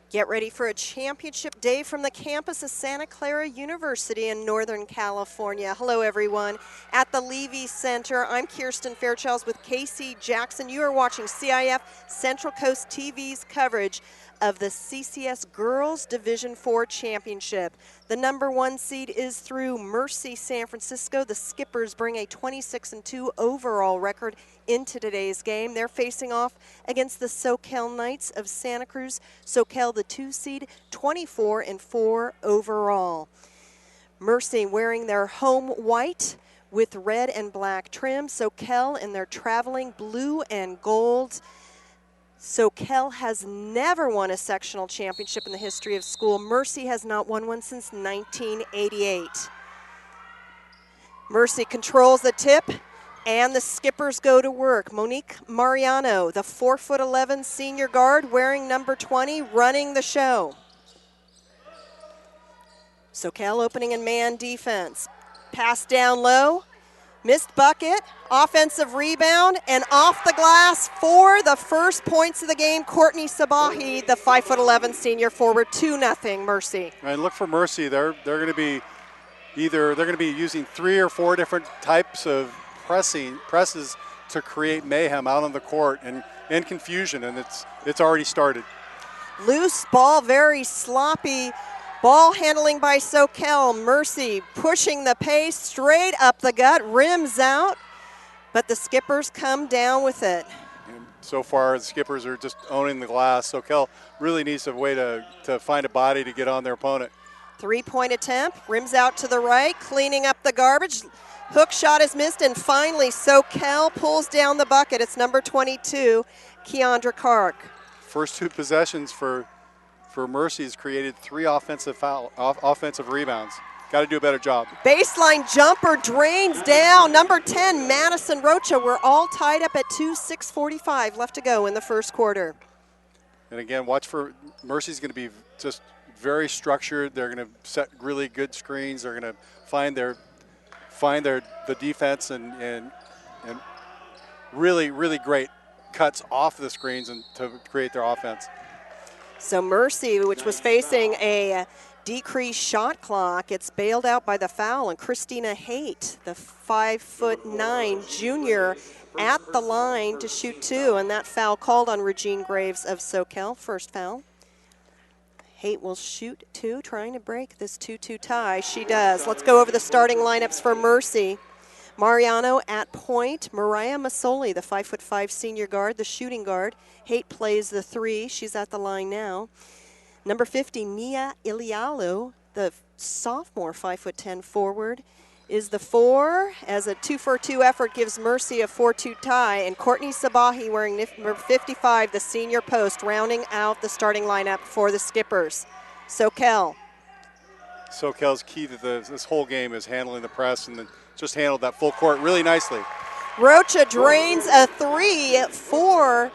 Get ready for a championship day from the campus of Santa Clara University in Northern California. Hello, everyone. At the Levy Center, I'm Kirsten Fairchilds with Casey Jackson. You are watching CIF Central Coast TV's coverage of the CCS Girls Division IV Championship. The #1 seed is through Mercy San Francisco. The Skippers bring a 26-2 overall record into today's game. They're facing off against the Soquel Knights of Santa Cruz. Soquel, the 2 seed, 24-4 overall. Mercy wearing their home white with red and black trim. Soquel in their traveling blue and gold. Soquel has never won a sectional championship in the history of school. Mercy has not won one since 1988. Mercy controls the tip, and the Skippers go to work. Monique Mariano, the 4'11" senior guard, wearing number 20, running the show. Soquel opening in man defense. Pass down low. Missed bucket, offensive rebound, and off the glass for the first points of the game. Courtney Sabahi, the 5'11" senior forward, 2-0 Mercy. And look for Mercy. They're going to be using 3 or 4 different types of presses to create mayhem out on the court and confusion, and it's already started. Loose ball, very sloppy. Ball handling by Soquel. Mercy pushing the pace straight up the gut, rims out, but the Skippers come down with it. And so far, the Skippers are just owning the glass. Soquel really needs a way to find a body to get on their opponent. 3-point attempt, rims out to the right, cleaning up the garbage. Hook shot is missed, and finally Soquel pulls down the bucket. It's number 22, Keandra Kark. First 2 possessions for Mercy's created 3 offensive rebounds. Got to do a better job. Baseline jumper drains down. Number 10, Madison Rocha. We're all tied up at 6:45 left to go in the first quarter. And again, watch for Mercy's going to be just very structured. They're going to set really good screens. They're going to find the defense and really, really great cuts off the screens and to create their offense. So Mercy, which was facing a decreased shot clock, it's bailed out by the foul, and Christina Haight, the 5'9" junior, at the line to shoot 2, and that foul called on Regine Graves of Soquel, first foul. Haight will shoot 2, trying to break this 2-2 tie. She does. Let's go over the starting lineups for Mercy. Mariano at point. Mariah Masoli, the 5'5" senior guard, the shooting guard. Haight plays the 3. She's at the line now. Number 50, Mia Ilialu, the sophomore 5'10" forward, is the 4, as a 2-for-2 effort gives Mercy a 4-2 tie. And Courtney Sabahi wearing number 55, the senior post, rounding out the starting lineup for the Skippers. Soquel. Soquel's key to this whole game is handling the press, and just handled that full court really nicely. Rocha drains a 3 for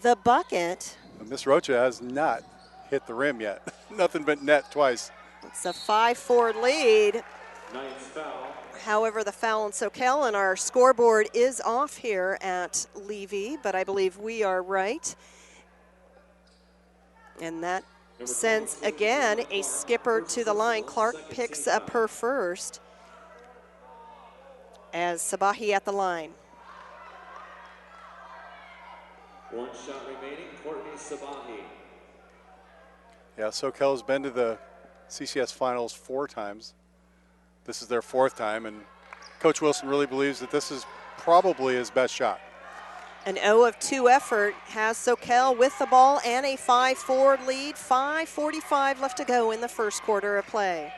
the bucket. Miss Rocha has not hit the rim yet. Nothing but net twice. It's a 5-4 lead. Ninth foul. However, the foul on Soquel, and our scoreboard is off here at Levy, but I believe we are right. And that sends, again, a Skipper to the line. Clark picks up her first as Sabahi at the line. 1 shot remaining, Courtney Sabahi. Yeah, Soquel's been to the CCS finals 4 times. This is their 4th time, and Coach Wilson really believes that this is probably his best shot. An 0 of 2 effort has Soquel with the ball and a 5-4 lead. 5:45 left to go in the first quarter of play.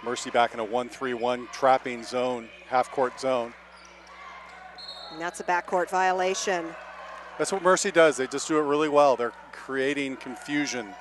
Mercy back in a 1-3-1 trapping zone, half-court zone. And that's a backcourt violation. That's what Mercy does. They just do it really well. They're creating confusion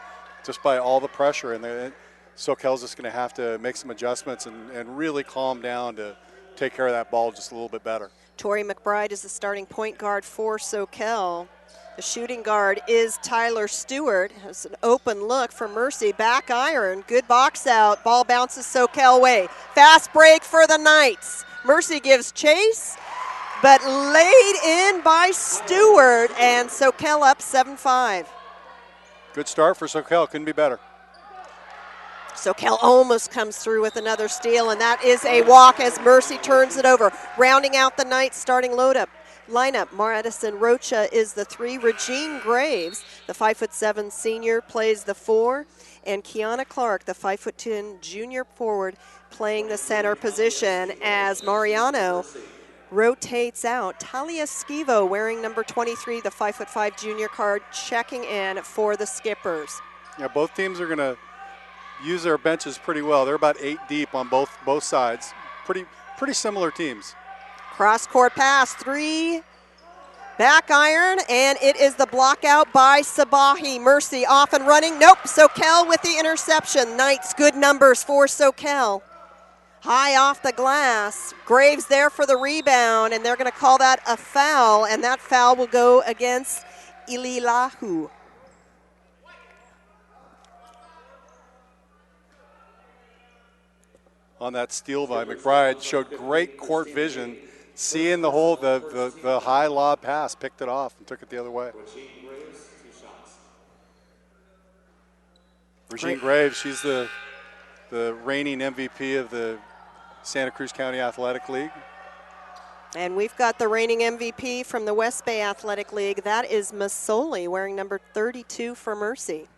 just by all the pressure, and Soquel's just going to have to make some adjustments and really calm down to take care of that ball just a little bit better. Tori McBride is the starting point guard for Soquel. The shooting guard is Tyler Stewart. Has an open look for Mercy. Back iron, good box out. Ball bounces Soquel way. Fast break for the Knights. Mercy gives chase, but laid in by Stewart, and Soquel up 7-5. Good start for Soquel, couldn't be better. Soquel almost comes through with another steal, and that is a walk as Mercy turns it over. Rounding out the night's starting lineup, Madison Rocha is the 3. Regine Graves, the 5'7" senior, plays the 4. And Kiana Clark, the 5'10" junior forward, playing the center position as Mariano rotates out. Talia Schivo, wearing number 23, the 5'5" junior card, checking in for the Skippers. Yeah, both teams are going to use their benches pretty well. They're about 8 deep on both sides. Pretty similar teams. Cross-court pass, 3. Back iron, and it is the block out by Sabahi. Mercy off and running. Nope, Soquel with the interception. Knights, good numbers for Soquel. High off the glass. Graves there for the rebound, and they're going to call that a foul, and that foul will go against Ililahu. On that steal by McBride, showed great court vision, seeing the whole, the high lob pass, picked it off and took it the other way. Regine Graves, she's the reigning MVP of the Santa Cruz County Athletic League. And we've got the reigning MVP from the West Bay Athletic League. That is Masoli, wearing number 32 for Mercy.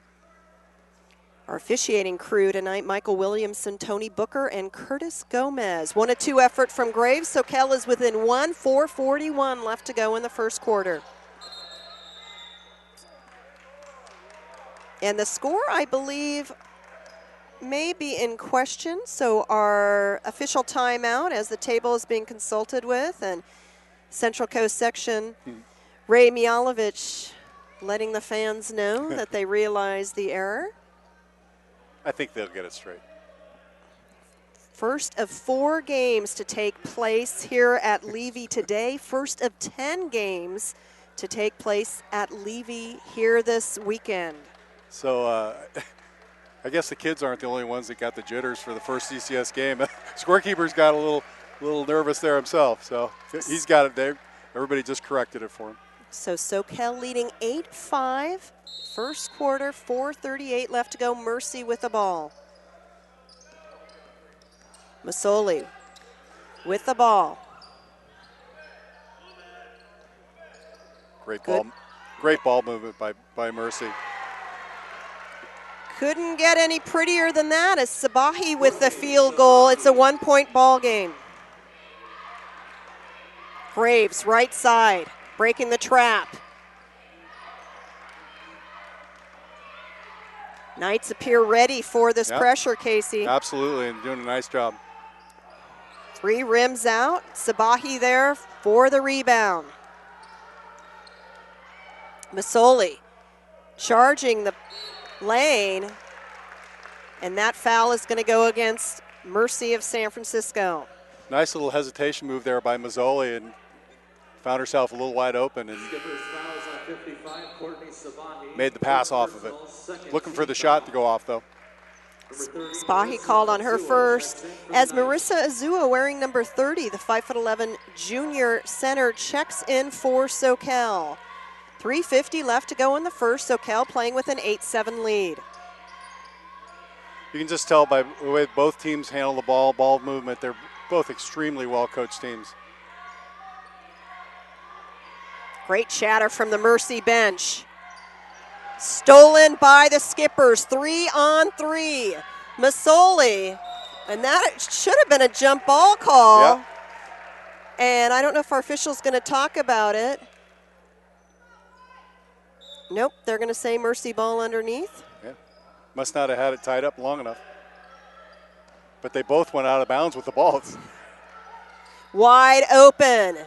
Our officiating crew tonight, Michael Williamson, Tony Booker, and Curtis Gomez. 1-2 effort from Graves. Soquel is within 1, 4:41 left to go in the first quarter. And the score, I believe, may be in question. So our official timeout, as the table is being consulted with, and Central Coast section, Ray Mialovich letting the fans know that they realize the error. I think they'll get it straight. First of 4 games to take place here at Levy today. First of 10 games to take place at Levy here this weekend. So I guess the kids aren't the only ones that got the jitters for the first CCS game. Scorekeeper's got a little nervous there himself, so he's got it there. Everybody just corrected it for him. So Soquel leading 8-5. First quarter, 4:38 left to go. Mercy with the ball. Masoli with the ball. Great ball movement by Mercy. Couldn't get any prettier than that as Sabahi with the field goal. It's a 1-point ball game. Graves, right side, breaking the trap. Knights appear ready for this pressure, Casey. Absolutely, and doing a nice job. 3 rims out. Sabahi there for the rebound. Masoli charging the lane, and that foul is going to go against Mercy of San Francisco. Nice little hesitation move there by Mazzoli, and found herself a little wide open and made the pass off of it. Looking for the shot to go off, though. Spahi called on her first as Marissa Azua, wearing number 30, the 5'11" junior center, checks in for Soquel. 3:50 left to go in the first. Soquel playing with an 8-7 lead. You can just tell by the way both teams handle the ball movement. They're both extremely well-coached teams. Great chatter from the Mercy bench. Stolen by the Skippers, 3-on-3. Masoli, and that should have been a jump ball call. Yep. And I don't know if our official's going to talk about it. Nope, they're going to say Mercy ball underneath. Yeah, must not have had it tied up long enough. But they both went out of bounds with the balls. Wide open.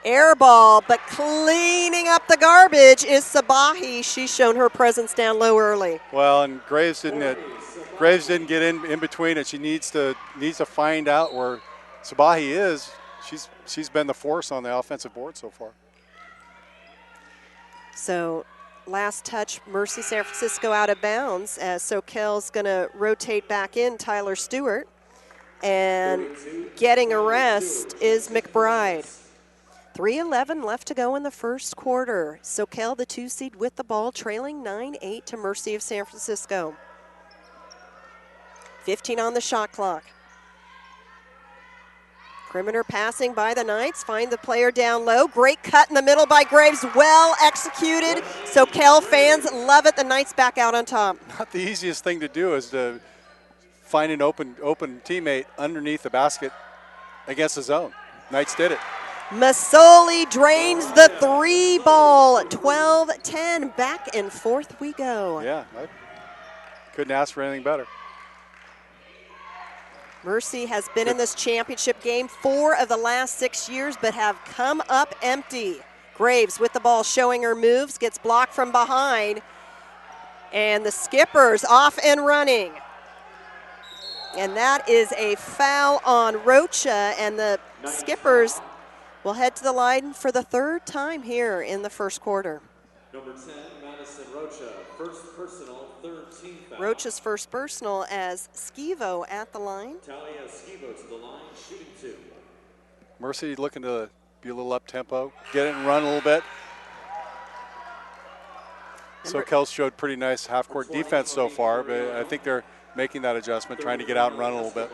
Air ball, but cleaning up the garbage is Sabahi. She's shown her presence down low early. Well, and Graves didn't get in between it. She needs to find out where Sabahi is. She's been the force on the offensive board so far. So last touch, Mercy San Francisco out of bounds as Soquel's going to rotate back in Tyler Stewart. And getting a rest is McBride. 3:11 left to go in the first quarter. Soquel, the 2 seed, with the ball, trailing 9-8 to Mercy of San Francisco. 15 on the shot clock. Perimeter passing by the Knights, find the player down low. Great cut in the middle by Graves, well executed. Soquel fans love it. The Knights back out on top. Not the easiest thing to do is to find an open teammate underneath the basket against the zone. Knights did it. Masoli drains the 3 ball. 12-10, back and forth we go. Yeah, I couldn't ask for anything better. Mercy has been in this championship game 4 of the last 6 years, but have come up empty. Graves with the ball, showing her moves, gets blocked from behind. And the Skippers off and running. And that is a foul on Rocha, and the Skippers will head to the line for the 3rd time here in the first quarter. Number 10, Madison Rocha, first personal, 3rd team foul. Rocha's first personal as Schivo at the line. Talia Schivo to the line, shooting 2. Mercy looking to be a little up-tempo, get it and run a little bit. Soquel showed pretty nice half-court defense so far, but I think they're making that adjustment, trying to get out and run a little bit.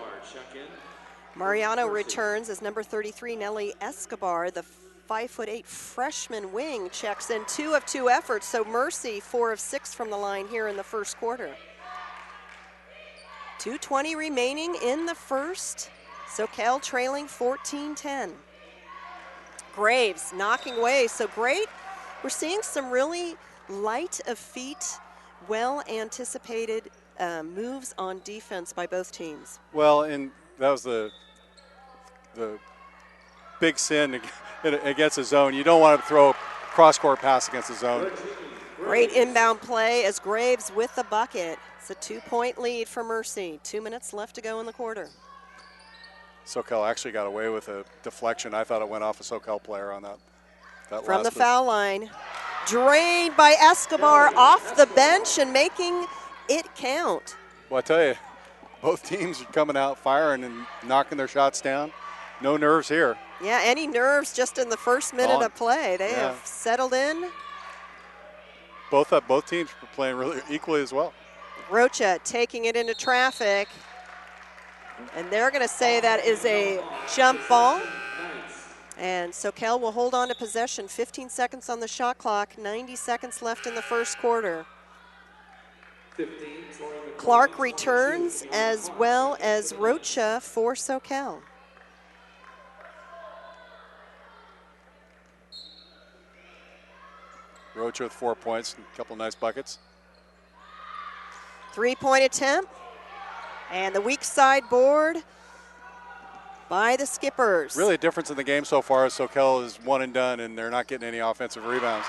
Mariano returns as number 33, Nelly Escobar, the 5'8" freshman wing, checks in. 2 of 2 efforts, so Mercy 4 of 6 from the line here in the first quarter. 2:20 remaining in the first. Soquel trailing 14-10. Graves knocking away, so great. We're seeing some really light of feet, well anticipated moves on defense by both teams. Well, and that was the big sin against the zone. You don't want to throw a cross-court pass against the zone. Great inbound play as Graves with the bucket. It's a 2-point lead for Mercy. 2 minutes left to go in the quarter. Soquel actually got away with a deflection. I thought it went off a Soquel player on that From the last foul line. Drained by Escobar off the bench and making it count. Well, I tell you, both teams are coming out firing and knocking their shots down. No nerves here. Yeah, any nerves just in the first minute of play. They Yeah. have settled in. Both teams were playing really equally as well. Rocha taking it into traffic. And they're going to say that is a jump ball. And Soquel will hold on to possession. 15 seconds on the shot clock. 90 seconds left in the first quarter. Clark returns as well as Rocha for Soquel. Rocha with 4 points and a couple nice buckets. 3-point attempt. And the weak side board by the Skippers. Really a difference in the game so far is Soquel is one and done and they're not getting any offensive rebounds.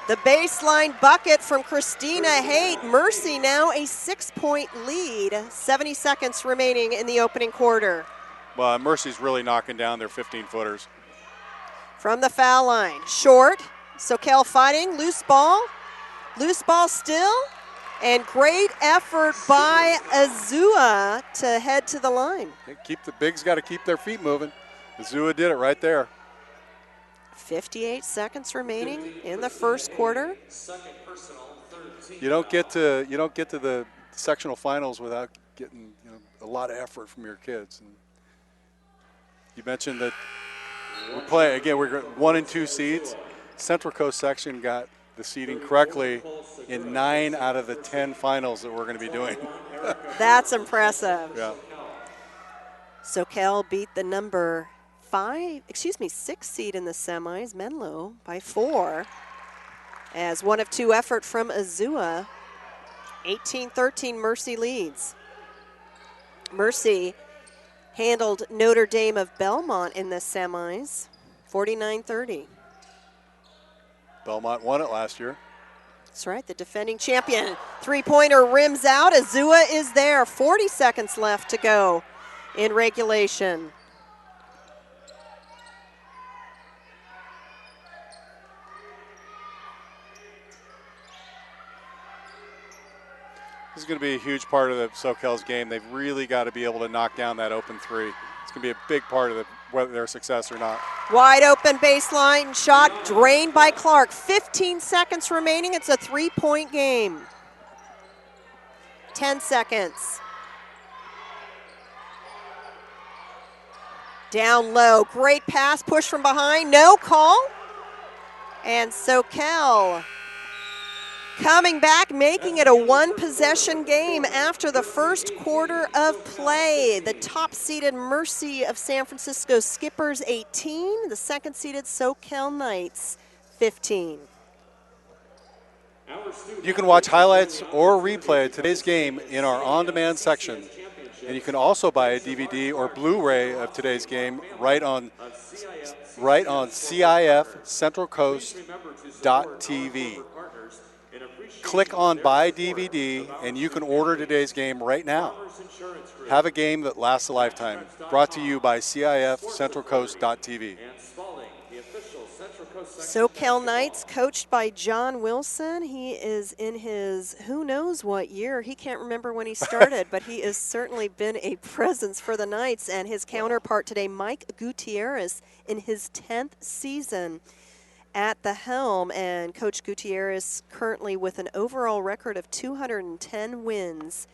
The baseline bucket from Christina Haight. Mercy now a 6-point lead. 70 seconds remaining in the opening quarter. Well, Mercy's really knocking down their 15-footers. From the foul line, short. Soquel fighting, loose ball still. And great effort by Azua to head to the line. The bigs got to keep their feet moving. Azua did it right there. 58 seconds remaining in the first quarter. You don't get to the sectional finals without getting a lot of effort from your kids. And you mentioned that we're 1 and 2 seeds. Central Coast section got the seeding correctly in 9 out of the 10 finals that we're going to be doing. That's impressive. Yeah. Soquel beat the number 6 seed in the semis, Menlo, by 4. As 1 of 2 effort from Azua. 18-13, Mercy leads. Mercy handled Notre Dame of Belmont in the semis, 49-30. Belmont won it last year. That's right, the defending champion. 3-pointer rims out. Azua is there. 40 seconds left to go in regulation. This is going to be a huge part of the Soquel's game. They've really got to be able to knock down that open 3. It's going to be a big part of whether their success or not. Wide open baseline shot drained by Clark. 15 seconds remaining. It's a 3-point game. 10 seconds. Down low. Great pass. Push from behind. No call. And Soquel coming back, making it a one-possession game after the first quarter of play. The top-seeded Mercy of San Francisco Skippers, 18. The second-seeded Soquel Knights, 15. You can watch highlights or replay of today's game in our on-demand section. And you can also buy a DVD or Blu-ray of today's game right on CIF-Central-Coast.tv. Click on Buy DVD, and you can order today's game right now. Have a game that lasts a lifetime. Brought to you by CIF-Central-Coast.tv. Soquel Knights, coached by John Wilson. He is in his who knows what year. He can't remember when he started, but he has certainly been a presence for the Knights. And his counterpart today, Mike Gutierrez, in his 10th season at the helm. And Coach Gutierrez currently with an overall record of 210 wins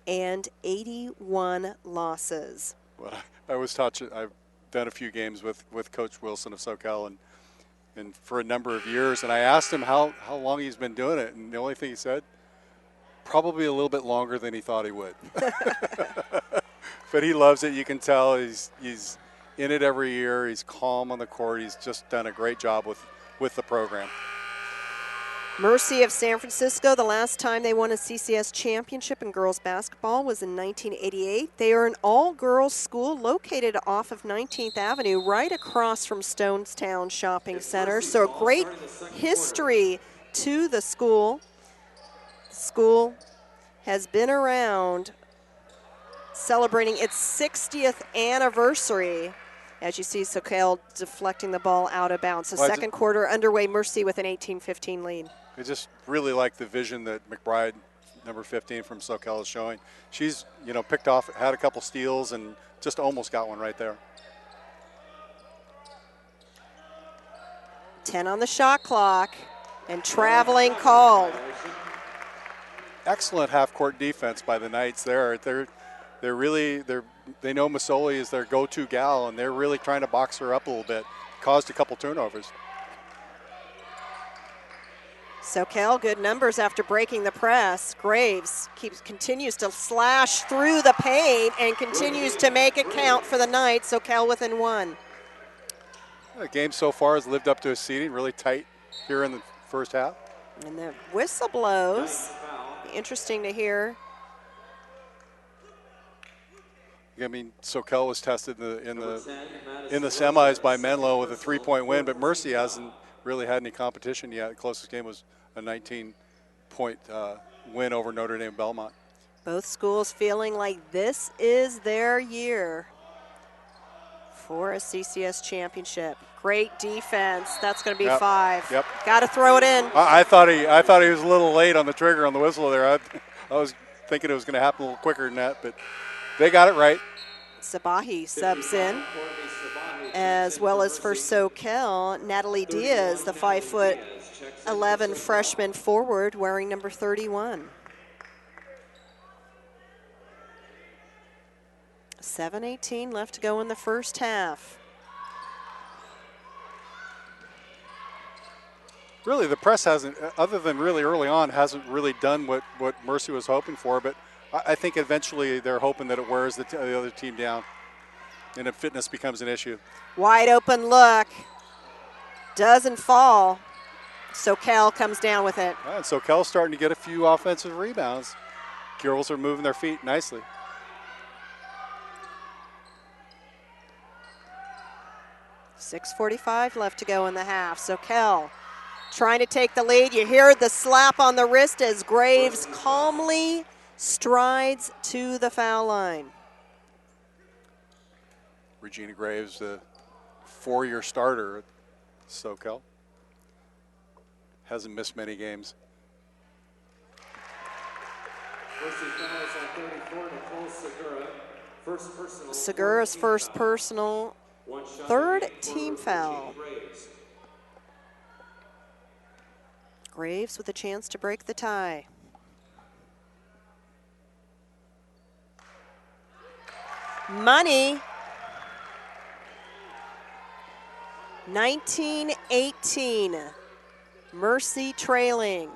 and 81 losses. Well, I was touching. I've done a few games with Coach Wilson of Soquel, and for a number of years, and I asked him how long he's been doing it, and the only thing he said, probably a little bit longer than he thought he would. But he loves it. You can tell he's in it every year. He's calm on the court. He's just done a great job with the program. Mercy of San Francisco, the last time they won a CCS championship in girls basketball was in 1988. They are an all-girls school located off of 19th Avenue, right across from Stonestown Shopping Center. So a great history to the school. The school has been around celebrating its 60th anniversary. As you see, Soquel deflecting the ball out of bounds. So second quarter underway, Mercy with an 18-15 lead. I just really like the vision that McBride, number 15 from Soquel, is showing. She's, picked off, had a couple steals, and just almost got one right there. 10 on the shot clock, and traveling called. Excellent half-court defense by the Knights there. They know Masoli is their go-to gal, and they're really trying to box her up a little bit. Caused a couple turnovers. Soquel, good numbers after breaking the press. Graves continues to slash through the paint and continues to make it count for the Knights. Soquel within one. The game so far has lived up to its seeding, really tight here in the first half. And the whistle blows. Interesting to hear. I mean, Soquel was tested in the semis by Menlo with a 3-point win, but Mercy hasn't really had any competition yet. The closest game was a 19-point win over Notre Dame Belmont. Both schools feeling like this is their year for a CCS championship. Great defense. That's going to be 5. Yep. Got to throw it in. I thought he was a little late on the trigger on the whistle there. I was thinking it was going to happen a little quicker than that, but they got it right. Sabahi subs in, as well as for Soquel, Natalie Diaz, the 5'11" freshman forward, wearing number 31. 7:18 left to go in the first half. Really, the press hasn't, other than really early on, hasn't really done what Mercy was hoping for, but I think eventually they're hoping that it wears the other team down and if fitness becomes an issue. Wide open look. Doesn't fall. Soquel comes down with it. And Soquel's starting to get a few offensive rebounds. Girls are moving their feet nicely. .6:45 left to go in the half. Soquel trying to take the lead. You hear the slap on the wrist as Graves calmly strides to the foul line. Regina Graves, the 4-year starter at Soquel. Hasn't missed many games. Mercy fouls on 34, Nicole Segura. First personal. Segura's first personal, One shot third game for team foul. Graves. Graves with a chance to break the tie. Money. 19-18. Mercy trailing.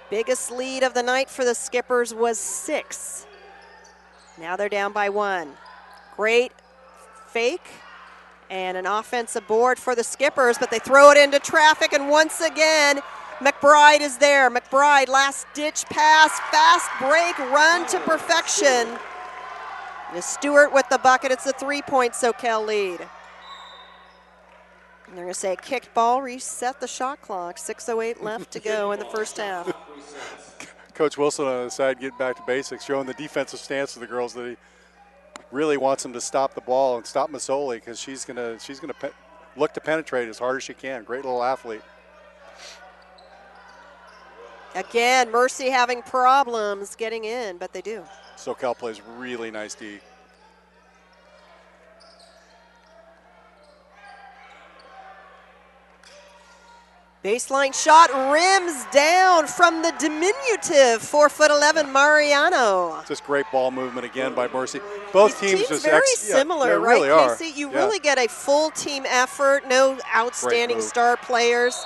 Biggest lead of the night for the Skippers was 6. Now they're down by 1. Great fake and an offensive board for the Skippers, but they throw it into traffic, and once again, McBride is there. McBride, last ditch pass, fast break, run to perfection. And Stewart with the bucket. It's a 3-point Soquel lead. And they're going to say kicked ball, reset the shot clock. 6:08 left to go in the first half. Coach Wilson on the side getting back to basics, showing the defensive stance of the girls that he really wants them to stop the ball and stop Masoli, because she's gonna look to penetrate as hard as she can. Great little athlete. Again, Mercy having problems getting in, but they do. Soquel plays really nice D. Baseline shot rims down from the diminutive 4'11" Mariano. Just great ball movement again by Mercy. Both These teams just very similar, they right, really are. Casey? You really get a full team effort, no outstanding star players.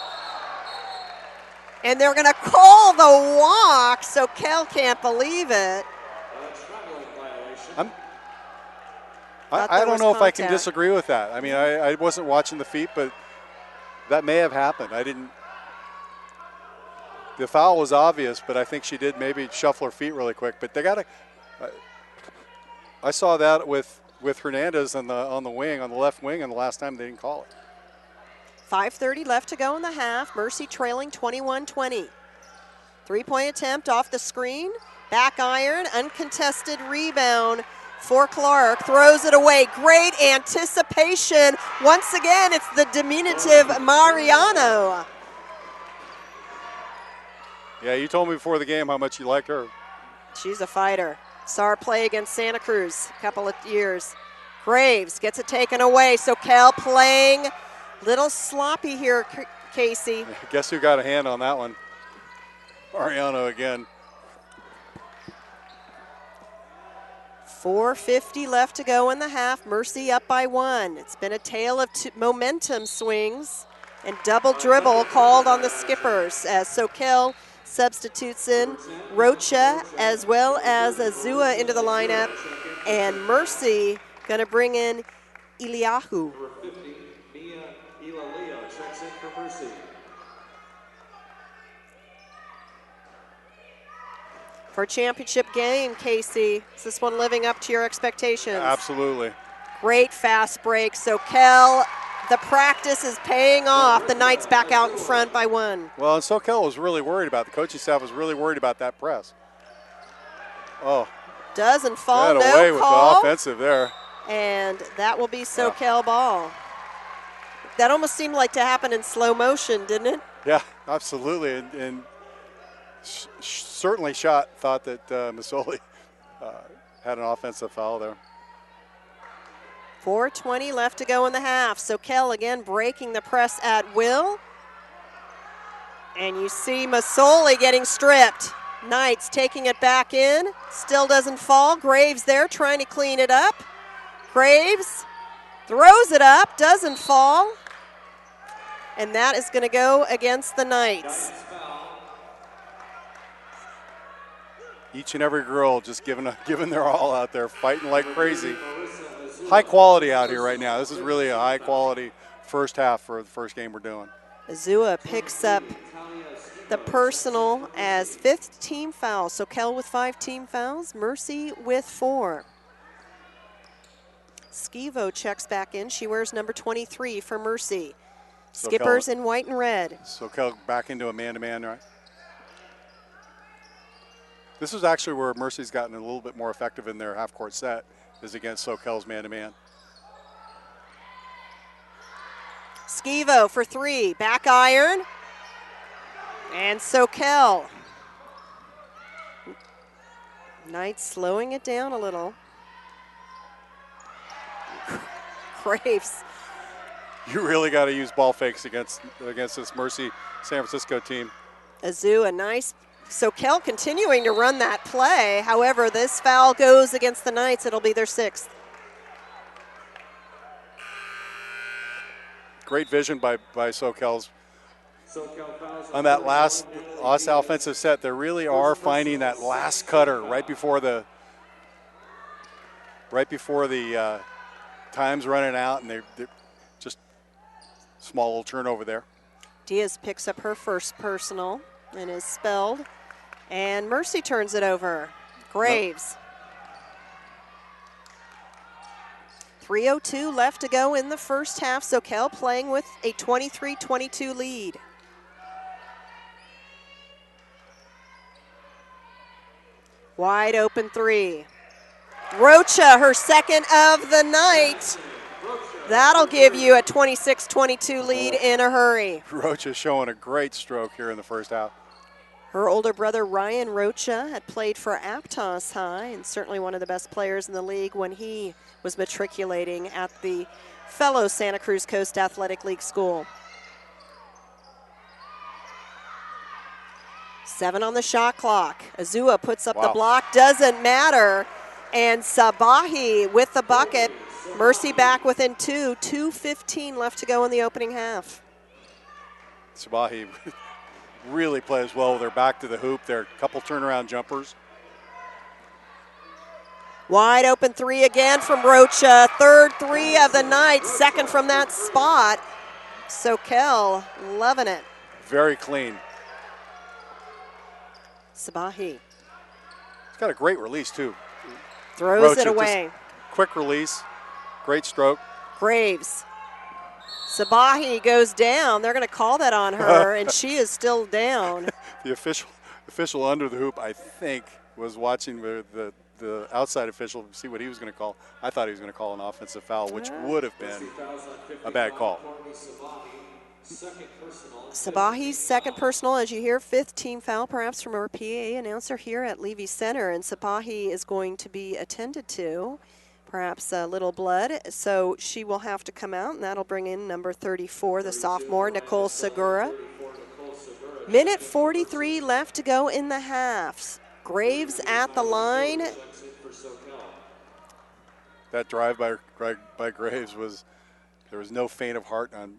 And they're going to call the walk, so Kel can't believe it. I don't know if I can disagree with that. I mean, I wasn't watching the feet, but that may have happened. The foul was obvious, but I think she did maybe shuffle her feet really quick. But they got to. I saw that with Hernandez on the wing, on the left wing, and the last time they didn't call it. 5:30 left to go in the half. Mercy trailing 21-20. 3-point attempt off the screen. Back iron, uncontested rebound for Clark. Throws it away. Great anticipation. Once again, it's the diminutive Mariano. Yeah, you told me before the game how much you liked her. She's a fighter. Saw her play against Santa Cruz a couple of years. Graves gets it taken away. Soquel playing little sloppy here, Casey. Guess who got a hand on that one? Mariano again. 4:50 left to go in the half. Mercy up by 1. It's been a tale of momentum swings and double dribble called on the Skippers as Soquel substitutes in Rocha as well as Azua into the lineup, and Mercy going to bring in Iliahu. Number 50, Mia Ilaleo checks in for Mercy. For a championship game, Casey, is this one living up to your expectations? Absolutely. Great fast break. Soquel, the practice is paying off. The Knights back out in front by 1. Well, and Soquel was really worried about, the coaching staff was really worried about that press. Oh. Doesn't fall, Got no away with call. the offensive there. And that will be Soquel ball. That almost seemed like to happen in slow motion, didn't it? Yeah, absolutely. And certainly thought that Masoli had an offensive foul there. 4:20 left to go in the half. Soquel again breaking the press at will. And you see Masoli getting stripped. Knights taking it back in. Still doesn't fall. Graves there trying to clean it up. Graves throws it up, doesn't fall. And that is going to go against the Knights. Each and every girl just giving their all out there, fighting like crazy. High quality out here right now. This is really a high quality first half for the first game we're doing. Azua picks up the personal as 5th team foul. Soquel with 5 team fouls, Mercy with 4. Schivo checks back in. She wears number 23 for Mercy. Skippers in white and red. Soquel back into a man-to-man, right? This is actually where Mercy's gotten a little bit more effective in their half-court set, is against Soquel's man-to-man. Schivo for 3, back iron. And Soquel. Knight slowing it down a little. Graves. You really got to use ball fakes against this Mercy San Francisco team. Azu, a nice. Soquel continuing to run that play. However, this foul goes against the Knights. It'll be their 6th. Great vision by Soquel's. On that last offensive set, they really are finding that last cutter right before the time's running out, and they're just small little turnover there. Diaz picks up her first personal and is spelled, and Mercy turns it over. Graves. Nope. 3:02 left to go in the first half. Soquel playing with a 23-22 lead. Wide open 3. Rocha, her 2nd of the night. That'll give you a 26-22 lead in a hurry. Rocha showing a great stroke here in the first half. Her older brother Ryan Rocha had played for Aptos High and certainly one of the best players in the league when he was matriculating at the fellow Santa Cruz Coast Athletic League school. 7 on the shot clock. Azua puts up the block, doesn't matter. And Sabahi with the bucket. Mercy back within 2. 2:15 left to go in the opening half. Sabahi really plays well with her back to the hoop. There are a couple turnaround jumpers. Wide open 3 again from Rocha. 3rd 3 of the night. 2nd from that spot. Soquel loving it. Very clean. Sabahi. He's got a great release, too. Throws it away. Quick release. Great stroke. Graves. Sabahi goes down. They're going to call that on her, and she is still down. The official under the hoop, I think, was watching the outside official to see what he was going to call. I thought he was going to call an offensive foul, which would have been a bad call. Sabahi's 2nd personal, as you hear, 5th team foul perhaps from our PA announcer here at Levy Center, and Sabahi is going to be attended to, perhaps a little blood, so she will have to come out, and that'll bring in number 34, the sophomore, Nicole Segura. Minute 43 left to go in the half. Graves at the line. That drive by Graves was, there was no faint of heart on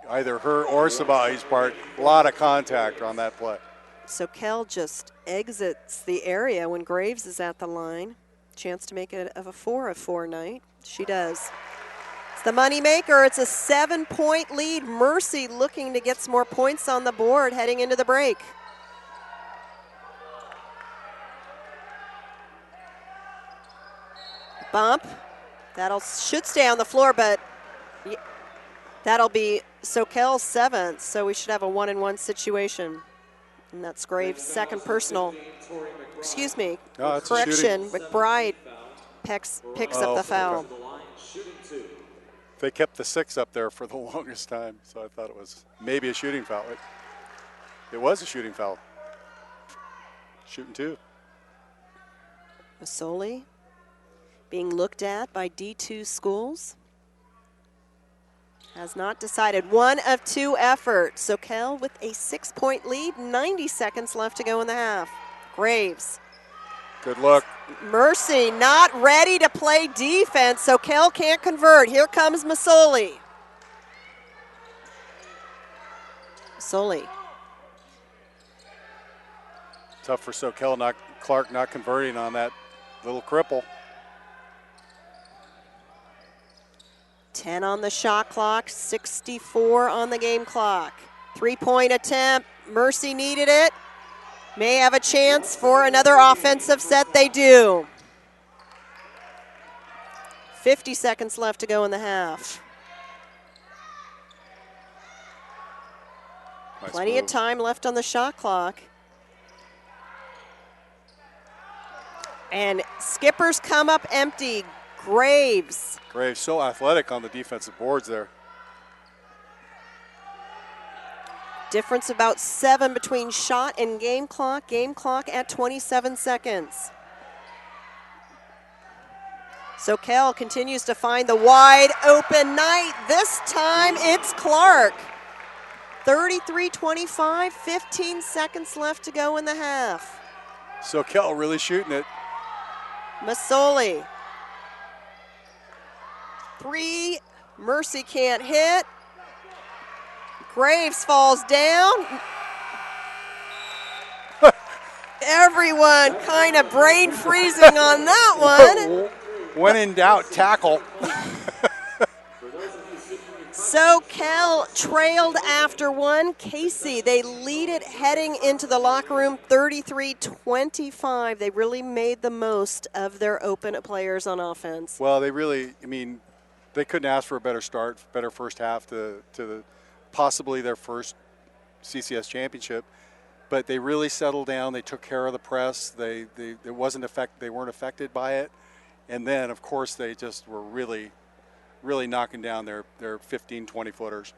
either her or Sabahi's part. A lot of contact on that play. Soquel just exits the area when Graves is at the line. Chance to make it of a 4-4 night. She does. It's the money maker. It's a 7-point lead. Mercy looking to get some more points on the board heading into the break. Bump. That'll should stay on the floor, but that'll be Soquel's 7th, so we should have a 1-and-1 situation. And that's Graves' 2nd personal. Excuse me. No, correction. McBride picks up the foul. They kept the 6 up there for the longest time, so I thought it was maybe a shooting foul. It was a shooting foul. Shooting 2. Masoli being looked at by D2 schools. Has not decided. 1 of 2 efforts. Soquel with a 6-point lead. 90 seconds left to go in the half. Graves. Good look. Mercy not ready to play defense. Soquel can't convert. Here comes Masoli. Masoli. Tough for Soquel, Clark not converting on that little cripple. 10 on the shot clock, 64 on the game clock. 3-point attempt, Mercy needed it. May have a chance for another offensive set, they do. 50 seconds left to go in the half. Nice Plenty move. of time left on the shot clock. And skippers come up empty. Graves. Graves so athletic on the defensive boards there. Difference about 7 between shot and game clock. Game clock at 27 seconds. Soquel continues to find the wide open night. This time it's Clark. 33-25, 15 seconds left to go in the half. Soquel really shooting it. Masoli. 3, Mercy can't hit. Graves falls down. Everyone kind of brain freezing on that one. When in doubt, tackle. Soquel trailed after one. Casey, they lead it heading into the locker room 33-25. They really made the most of their open players on offense. Well, they really, I mean, they couldn't ask for a better start, better first half to possibly their first CCS championship. But they really settled down. They took care of the press. They weren't affected by it. And then, of course, they just were really knocking down their 15, 20-footers.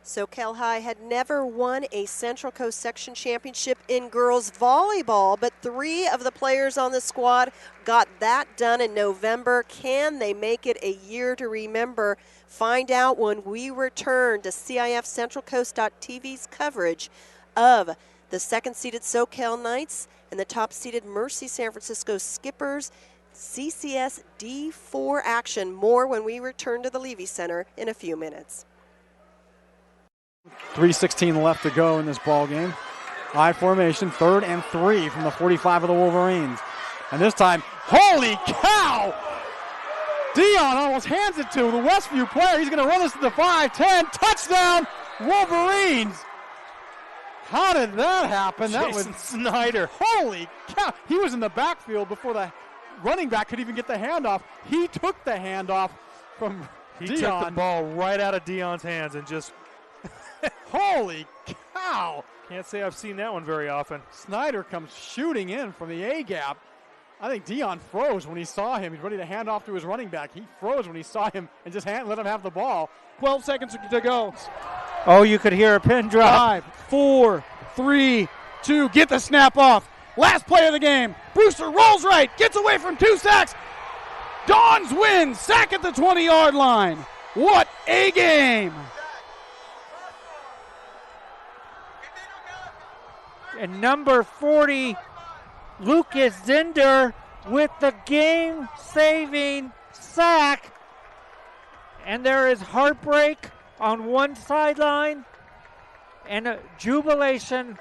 Soquel High had never won a Central Coast Section Championship in girls volleyball, but 3 of the players on the squad got that done in November. Can they make it a year to remember? Find out when we return to CIF-Centralcoast.tv's coverage of the second-seeded Soquel Knights and the top-seeded Mercy San Francisco Skippers CCS D4 action. More when we return to the Levy Center in a few minutes. 3:16 left to go in this ball game. I formation, 3rd and 3 from the 45 of the Wolverines. And this time, holy cow! Dion almost hands it to the Westview player. He's going to run this to the 5-10. Touchdown, Wolverines! How did that happen? That was Snyder. Holy cow! He was in the backfield before the running back could even get the handoff. He took the handoff from Dion. He took the ball right out of Dion's hands and just holy cow! can't say I've seen that one very often. Snyder comes shooting in from the A-gap. I think Dion froze when he saw him. He's ready to hand off to his running back. He froze when he saw him and just let him have the ball. 12 seconds to go. Oh, you could hear a pin drop. 5, 4, 3, 2. Get the snap off. Last play of the game. Brewster rolls right. Gets away from 2 sacks. Dons win. Sack at the 20-yard line. What a game. And number 40, Lucas Zinder with the game-saving sack. And there is heartbreak on one sideline and a jubilation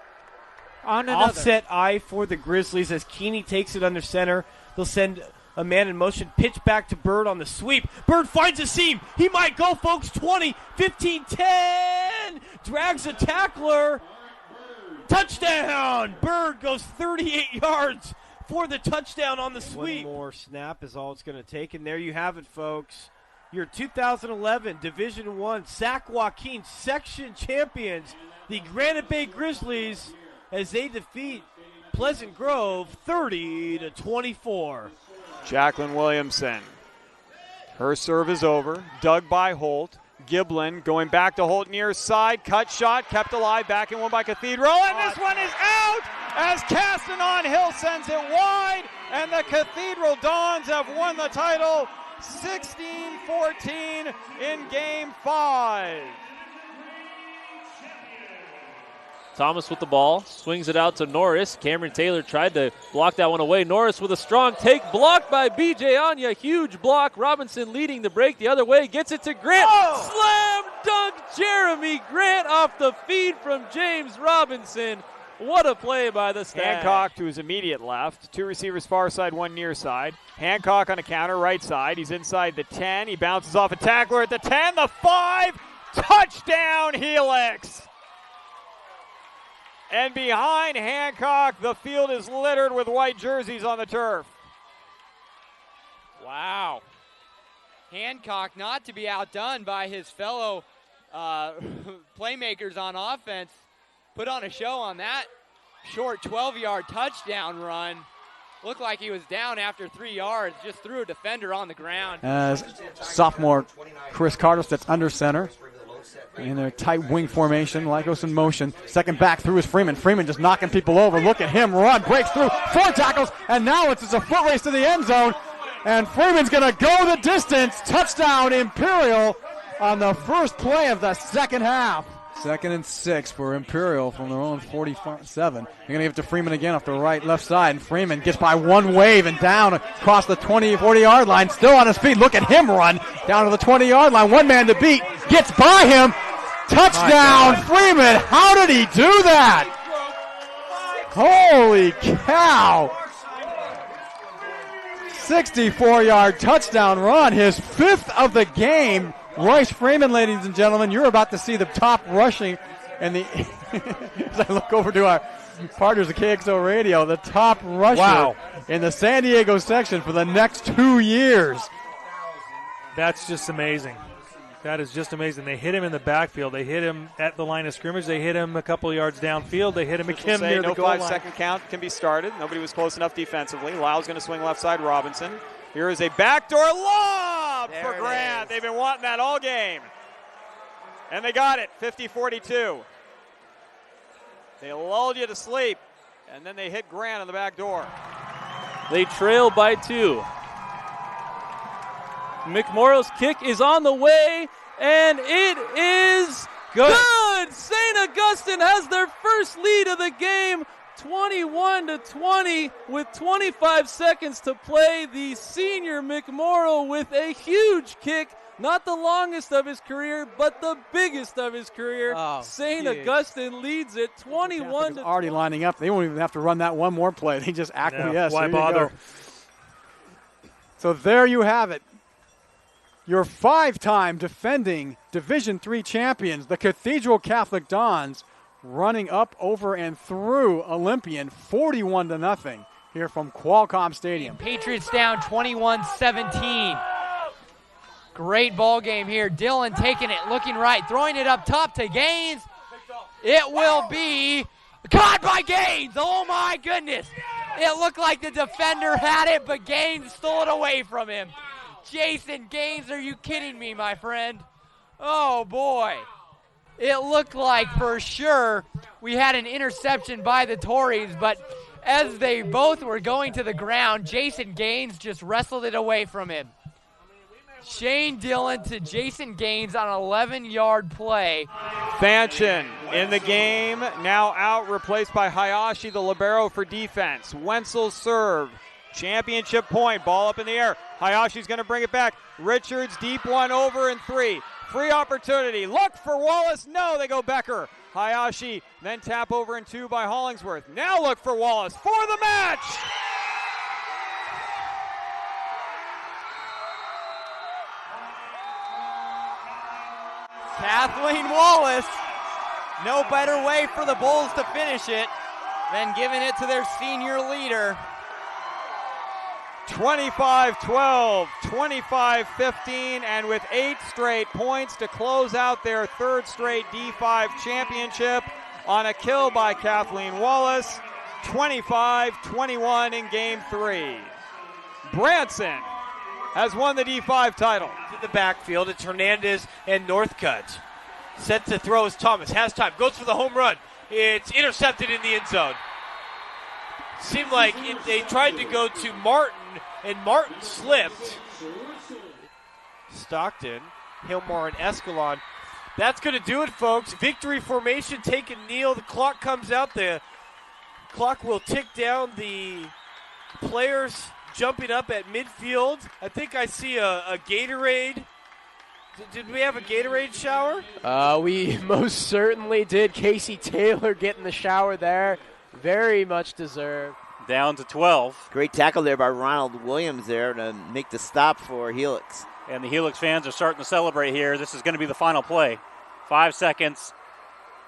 on another. Offset eye for the Grizzlies as Keeney takes it under center. They'll send a man in motion, pitch back to Bird on the sweep. Bird finds a seam. He might go, folks. 20, 15, 10. Drags a tackler. Touchdown! Bird goes 38 yards for the touchdown on the sweep. One more snap is all it's going to take. And there you have it, folks. Your 2011 Division I Sac Joaquin Section champions, the Granite Bay Grizzlies, as they defeat Pleasant Grove 30-24. Jacqueline Williamson. Her serve is over. Dug by Holt. Giblin going back to Holt near side. Cut shot. Kept alive. Back and one by Cathedral. And this one is out as Castanon Hill sends it wide. And the Cathedral Dons have won the title 16-14 in Game 5. Thomas with the ball, swings it out to Norris. Cameron Taylor tried to block that one away. Norris with a strong take, blocked by B.J. Anya. Huge block. Robinson leading the break the other way, gets it to Grant. Slam dunk Jeremy Grant off the feed from James Robinson. What a play by the Stag. Hancock to his immediate left. 2 receivers far side, 1 near side. Hancock on a counter right side. He's inside the 10. He bounces off a tackler at the 10. The 5. Touchdown Helix. And behind Hancock, the field is littered with white jerseys on the turf. Wow. Hancock not to be outdone by his fellow playmakers on offense. Put on a show on that short 12-yard touchdown run. Looked like he was down after 3 yards, just threw a defender on the ground. As sophomore Chris Carter sits under center. In their tight wing formation, Lycos in motion. Second back through is Freeman. Freeman just knocking people over. Look at him run, breaks through, 4 tackles, and now it's just a foot race to the end zone. And Freeman's going to go the distance. Touchdown, Imperial, on the first play of the second half. 2nd and 6 for Imperial from their own 47. They're going to give it to Freeman again off the left side. And Freeman gets by one wave and down across the 40-yard line. Still on his feet. Look at him run down to the 20-yard line. One man to beat. Gets by him. Touchdown, Freeman. How did he do that? Holy cow. 64-yard touchdown run. His 5th of the game. Royce Freeman, ladies and gentlemen, you're about to see the top rushing and the as I look over to our partners at KXO Radio, the top rusher in the San Diego section for the next 2 years. That's just amazing. That is just amazing. They hit him in the backfield. They hit him at the line of scrimmage. They hit him a couple yards downfield. They hit him again near the goal line. No 5-second count can be started. Nobody was close enough defensively. Lyle's going to swing left side. Robinson. Here is a backdoor lob for Grant. They've been wanting that all game. And they got it, 50-42. They lulled you to sleep, and then they hit Grant on the back door. They trail by 2. McMorrow's kick is on the way, and it is good. St. Augustine has their first lead of the game, 21-20 with 25 seconds to play. The senior McMorrow with a huge kick, not the longest of his career, but the biggest of his career. St. Augustine leads it 21-20. Already lining up. They won't even have to run that one more play. They just acquiesce. Why bother? So there you have it. Your 5-time defending Division III champions, the Cathedral Catholic Dons, running up, over, and through Olympian 41-0 here from Qualcomm Stadium. Patriots down 21-17. Great ball game here. Dillon taking it, looking right, throwing it up top to Gaines. It will be caught by Gaines. Oh my goodness. It looked like the defender had it, but Gaines stole it away from him. Jason Gaines, are you kidding me, my friend? Oh boy. It looked like for sure we had an interception by the Tories, but as they both were going to the ground, Jason Gaines just wrestled it away from him. Shane Dillon to Jason Gaines on an 11-yard play. Fanchon in the game, now out, replaced by Hayashi, the libero for defense. Wenzel serve. Championship point, ball up in the air. Hayashi's going to bring it back. Richards, deep one, over and 3. Free opportunity. Look for Wallace. No, they go Becker. Hayashi, then tap over and 2 by Hollingsworth. Now look for Wallace for the match. Kathleen Wallace. No better way for the Bulls to finish it than giving it to their senior leader. 25-12, 25-15, and with 8 straight points to close out their 3rd straight D5 championship on a kill by Kathleen Wallace, 25-21 in Game 3. Branson has won the D5 title. To the backfield, it's Hernandez and Northcutt. Set to throw is Thomas, has time, goes for the home run. It's intercepted in the end zone. Seemed like they tried to go to Martin, and Martin slipped. Stockton, Hillmore, and Escalon. That's going to do it, folks. Victory formation, take a kneel. The clock comes out. The clock will tick down. The players jumping up at midfield. I think I see a Gatorade. Did we have a Gatorade shower? We most certainly did. Casey Taylor getting the shower there. Very much deserved. Down to 12. Great tackle there by Ronald Williams there to make the stop for Helix. And the Helix fans are starting to celebrate here. This is going to be the final play. 5 seconds.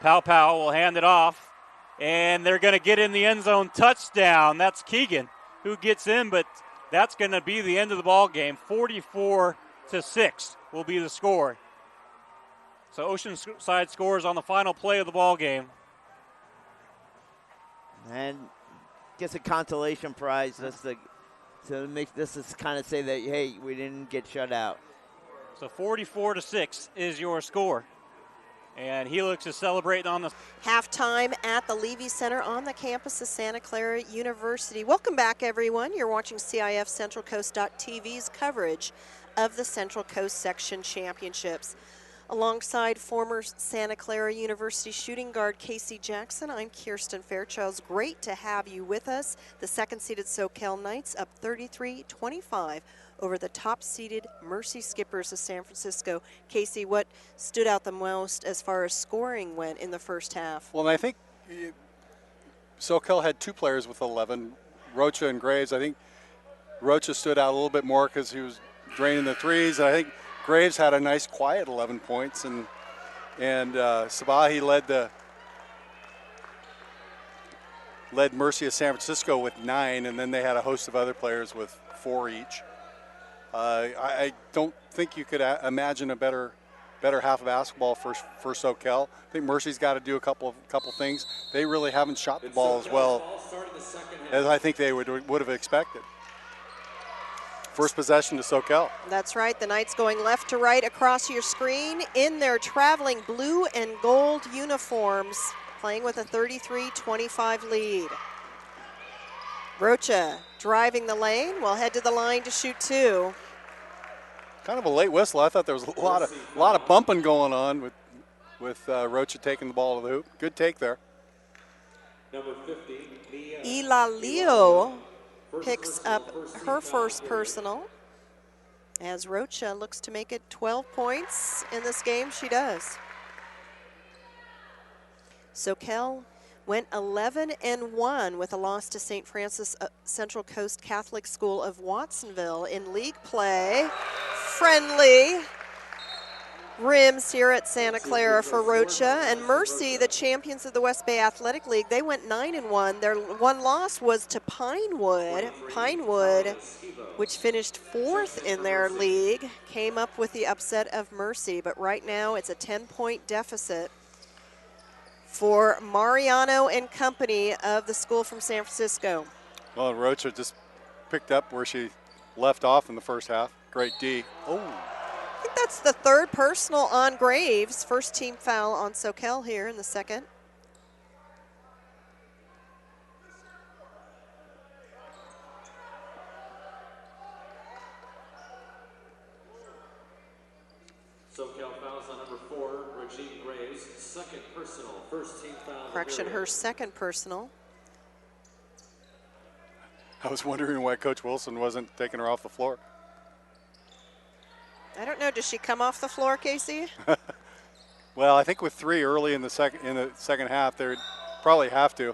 Pow will hand it off. And they're going to get in the end zone. Touchdown. That's Keegan who gets in, but that's going to be the end of the ball game. 44-6 will be the score. So Oceanside scores on the final play of the ball game. And gets a consolation prize just to make this is kind of say that, hey, we didn't get shut out. So 44-6 is your score. And Helix is celebrating on the Halftime at the Levy Center on the campus of Santa Clara University. Welcome back, everyone. You're watching CIF-Central Coast.tv's coverage of the Central Coast Section Championships. Alongside former Santa Clara University shooting guard Casey Jackson, I'm Kirsten Fairchilds. Great to have you with us. The second-seeded Soquel Knights up 33-25 over the top-seeded Mercy Skippers of San Francisco. Casey, what stood out the most as far as scoring went in the first half? Well, and I think Soquel had 2 players with 11, Rocha and Graves. I think Rocha stood out a little bit more because he was draining the threes. And I think Graves had a nice, quiet 11 points, and Sabahi led Mercy of San Francisco with 9, and then they had a host of other players with 4 each. I don't think you could imagine a better half of basketball for Soquel. I think Mercy's got to do a couple things. They really haven't shot the ball as well as I think they would have expected. First possession to Soquel. That's right. The Knights going left to right across your screen in their traveling blue and gold uniforms, playing with a 33-25 lead. Rocha driving the lane. We'll head to the line to shoot 2. Kind of a late whistle. I thought there was a lot of bumping going on with Rocha taking the ball to the hoop. Good take there. Number 50, Ila Leo picks up her first personal. As Rocha looks to make it 12 points in this game, she does. Soquel went 11-1 with a loss to St. Francis Central Coast Catholic School of Watsonville in league play. Friendly rims here at Santa Clara for Rocha. And Mercy, the champions of the West Bay Athletic League, they went 9-1. Their one loss was to Pinewood. Pinewood, which finished 4th in their league, came up with the upset of Mercy. But right now it's a 10-point deficit for Mariano and company of the school from San Francisco. Well, Rocha just picked up where she left off in the first half. Great D. Oh. I think that's the 3rd personal on Graves. First team foul on Soquel here in the second. Soquel fouls on number 4, Regine Graves. Second personal, first team foul. Correction, her second personal. I was wondering why Coach Wilson wasn't taking her off the floor. I don't know. Does she come off the floor, Casey? Well, I think with 3 early in the second half, they'd probably have to.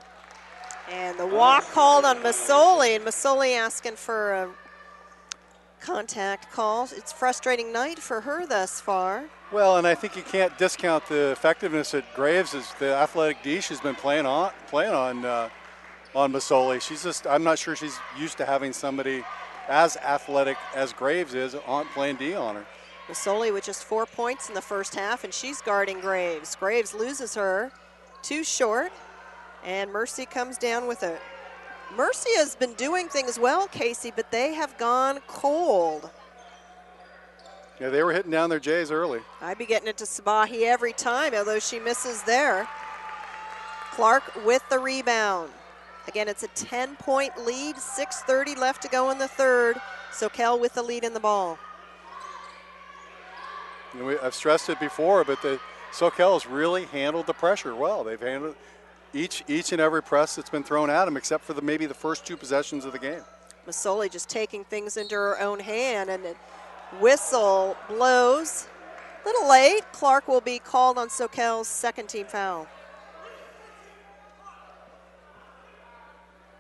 And the walk called on Masoli, and Masoli asking for a contact call. It's a frustrating night for her thus far. Well, and I think you can't discount the effectiveness that Graves is, the athletic D she's been playing on Masoli. She's just, I'm not sure she's used to having somebody as athletic as Graves is playing D on her. Masoli with just 4 points in the first half, and she's guarding Graves. Graves loses her, 2 short, and Mercy comes down with it. Mercy has been doing things well, Casey, but they have gone cold. Yeah, they were hitting down their J's early. I'd be getting it to Sabahi every time, although she misses there. Clark with the rebound. Again, it's a 10-point lead, 6:30 left to go in the third. Soquel with the lead in the ball. I've stressed it before, but the Soquel has really handled the pressure well. They've handled each and every press that's been thrown at them, except for maybe the first 2 possessions of the game. Masoli just taking things into her own hand, and the whistle blows. A little late. Clark will be called on Soquel's second team foul.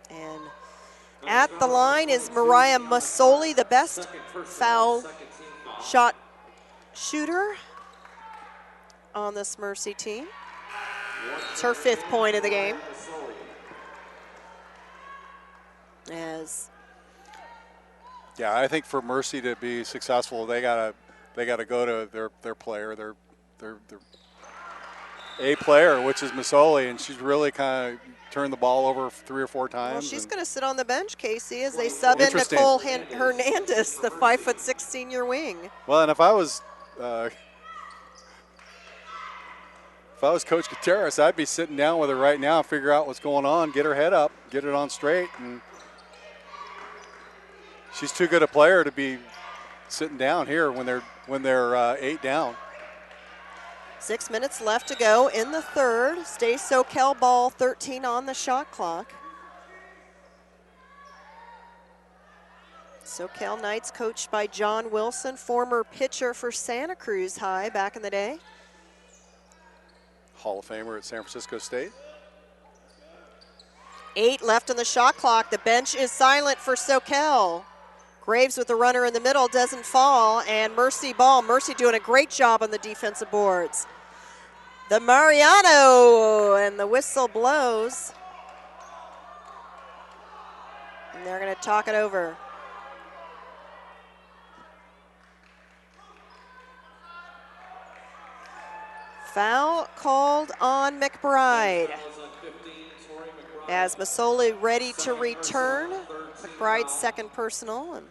And at the line is Mariah Masoli, the best foul shot shooter on this Mercy team. It's her 5th point of the game. Yeah, I think for Mercy to be successful, they gotta go to their player, their A player, which is Masoli, and she's really kind of turned the ball over 3 or 4 times. Well, she's going to sit on the bench, Casey, as they sub in Nicole Hernandez, the 5'6" senior wing. Well, and if I was If I was Coach Gutierrez, I'd be sitting down with her right now and figure out what's going on, get her head up, get it on straight. And she's too good a player to be sitting down here when they're 8 down. 6 minutes left to go in the third. Stays Soquel ball, 13 on the shot clock. Soquel Knights coached by John Wilson, former pitcher for Santa Cruz High back in the day. Hall of Famer at San Francisco State. 8 left on the shot clock. The bench is silent for Soquel. Graves with the runner in the middle, doesn't fall, and Mercy ball. Mercy doing a great job on the defensive boards. The Mariano, and the whistle blows. And they're going to talk it over. Foul called on McBride. As Masoli ready to return. McBride's second personal. And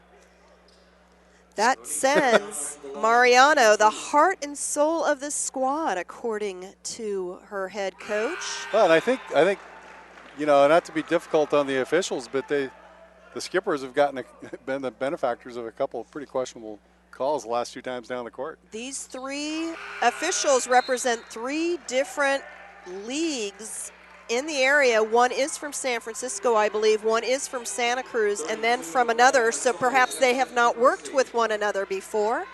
that sends Mariano, the heart and soul of this squad, according to her head coach. Well, and I think, you know, not to be difficult on the officials, but the skippers have been the benefactors of a couple of pretty questionable calls the last 2 times down the court. These 3 officials represent 3 different leagues in the area. One is from San Francisco, I believe. One is from Santa Cruz, and then from another, so perhaps they have not worked with one another before.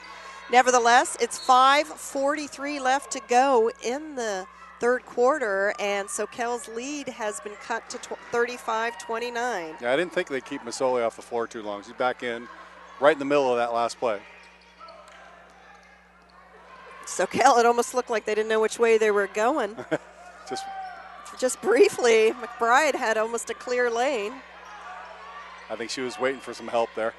Nevertheless, it's 5:43 left to go in the third quarter, and Soquel's lead has been cut to 35-29. Yeah, I didn't think they'd keep Masoli off the floor too long. She's back in right in the middle of that last play. Soquel, it almost looked like they didn't know which way they were going. Just briefly, McBride had almost a clear lane. I think she was waiting for some help there.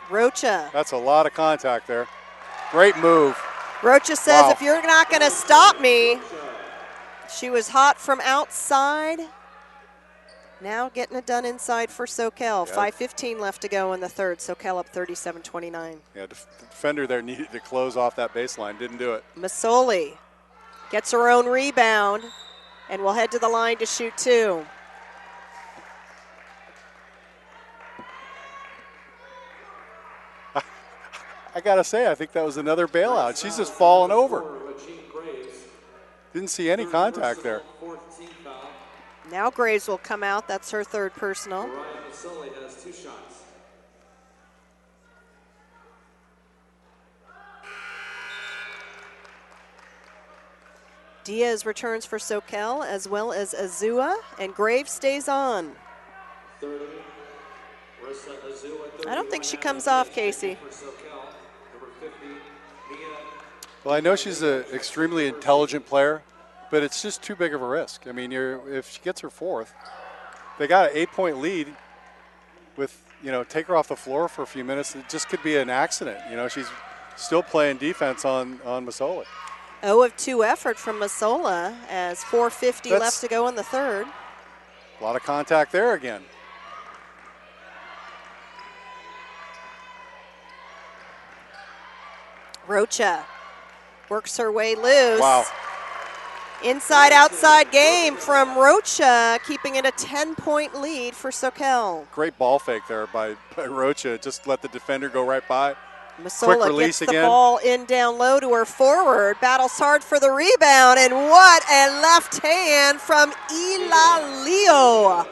Rocha. That's a lot of contact there. Great move. Rocha says, if you're not going to stop me. She was hot from outside. Now getting it done inside for Soquel. 5:15 left to go in the third. Soquel up 37-29. Yeah, the defender there needed to close off that baseline. Didn't do it. Masoli gets her own rebound and will head to the line to shoot 2. I got to say, I think that was another bailout. She's just falling over. Didn't see any contact there. Now Graves will come out. That's her third personal. Masoli has 2 shots. Diaz returns for Soquel as well as Azua, and Graves stays on. 30. I don't think she comes off, Casey. Well, I know she's an extremely intelligent player, but it's just too big of a risk. I mean, if she gets her 4th, they got an 8-point lead with, you know, take her off the floor for a few minutes. It just could be an accident. You know, she's still playing defense on Masoli. 0 of 2 effort from Masola as 4:50 left to go in the third. A lot of contact there again. Rocha works her way loose. Wow. Inside-outside game from Rocha, keeping it a 10-point lead for Soquel. Great ball fake there by Rocha. Just let the defender go right by. Masola gets the ball in down low to her forward, battles hard for the rebound, and what a left hand from Ilalio.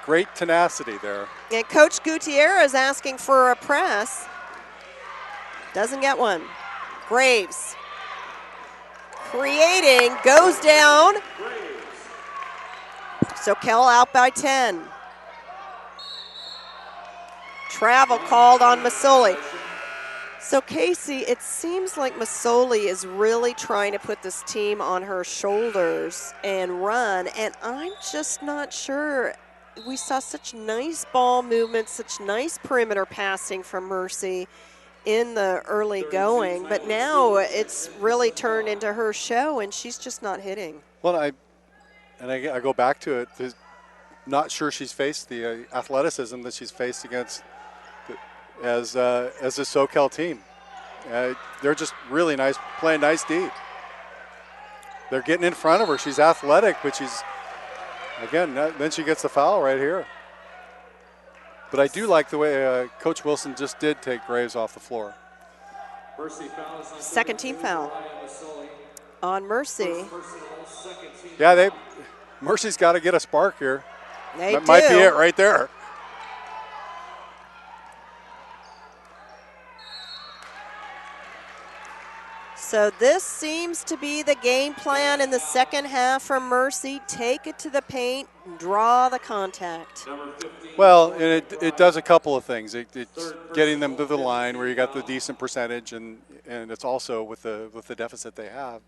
Great tenacity there. And Coach Gutierrez asking for a press. Doesn't get one. Graves creating, goes down. Soquel out by 10. Travel called on Masoli. So Casey, it seems like Masoli is really trying to put this team on her shoulders and run, and I'm just not sure. We saw such nice ball movement, such nice perimeter passing from Mercy in the early going, but now it's really turned into her show, and she's just not hitting. Well, I go back to it. Not sure she's faced the athleticism that she's faced against as a Soquel team. They're just really nice, playing nice D. they're getting in front of her. She's athletic, but she's, again, then she gets the foul right here. But I do like the way Coach Wilson just did take Graves off the floor. Second team foul on Mercy. Yeah, Mercy's got to get a spark here. That might be it right there. So this seems to be the game plan in the second half for Mercy. Take it to the paint, draw the contact. Well, and it does a couple of things. It's getting them to the line where you got the decent percentage, and it's also with the deficit they have,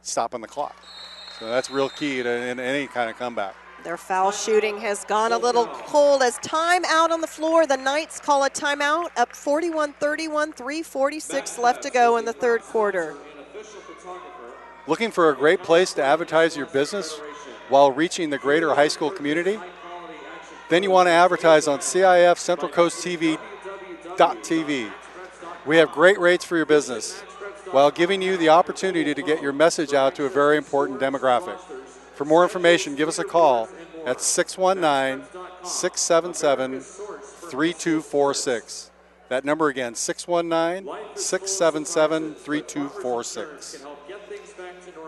stopping the clock. So that's real key to any kind of comeback. Their foul shooting has gone a little cold as time out on the floor. The Knights call a timeout, up 41-31, 3:46 left to go in the third quarter. Looking for a great place to advertise your business while reaching the greater high school community? Then you want to advertise on CIF-Central Coast TV.tv. We have great rates for your business while giving you the opportunity to get your message out to a very important demographic. For more information, give us a call at 619-677-3246. That number again, 619-677-3246.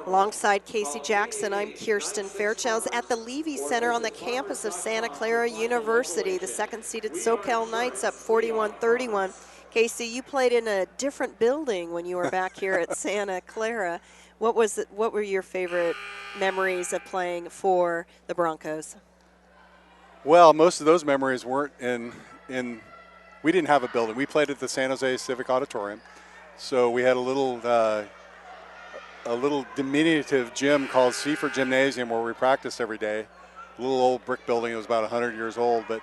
Alongside Casey Jackson, I'm Kirsten Fairchild at the Levy Center on the campus of Santa Clara University. The second-seeded Soquel Knights up 41-31. Casey, you played in a different building when you were back here at Santa Clara. What were your favorite memories of playing for the Broncos? Well, most of those memories weren't in we didn't have a building. We played at the San Jose Civic Auditorium. So we had a little diminutive gym called Seifert Gymnasium where we practiced every day. A little old brick building. It was about 100 years old, but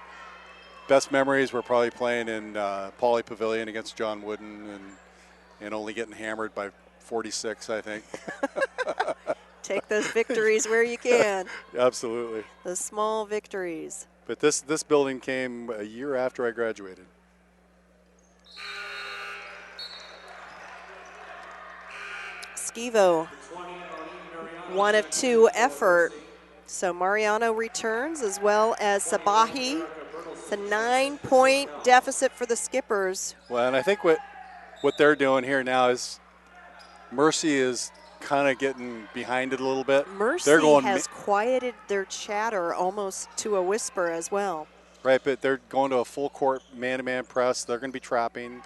best memories were probably playing in Pauley Pavilion against John Wooden and only getting hammered by 46, I think. Take those victories where you can. Absolutely. The small victories. But this building came a year after I graduated. Schivo, 1 of 2 effort. So Mariano returns as well as Sabahi. It's a 9-point deficit for the Skippers. Well, and I think what they're doing here now is Mercy is kind of getting behind it a little bit. Mercy has quieted their chatter almost to a whisper as well. Right, but they're going to a full court man-to-man press. They're going to be trapping.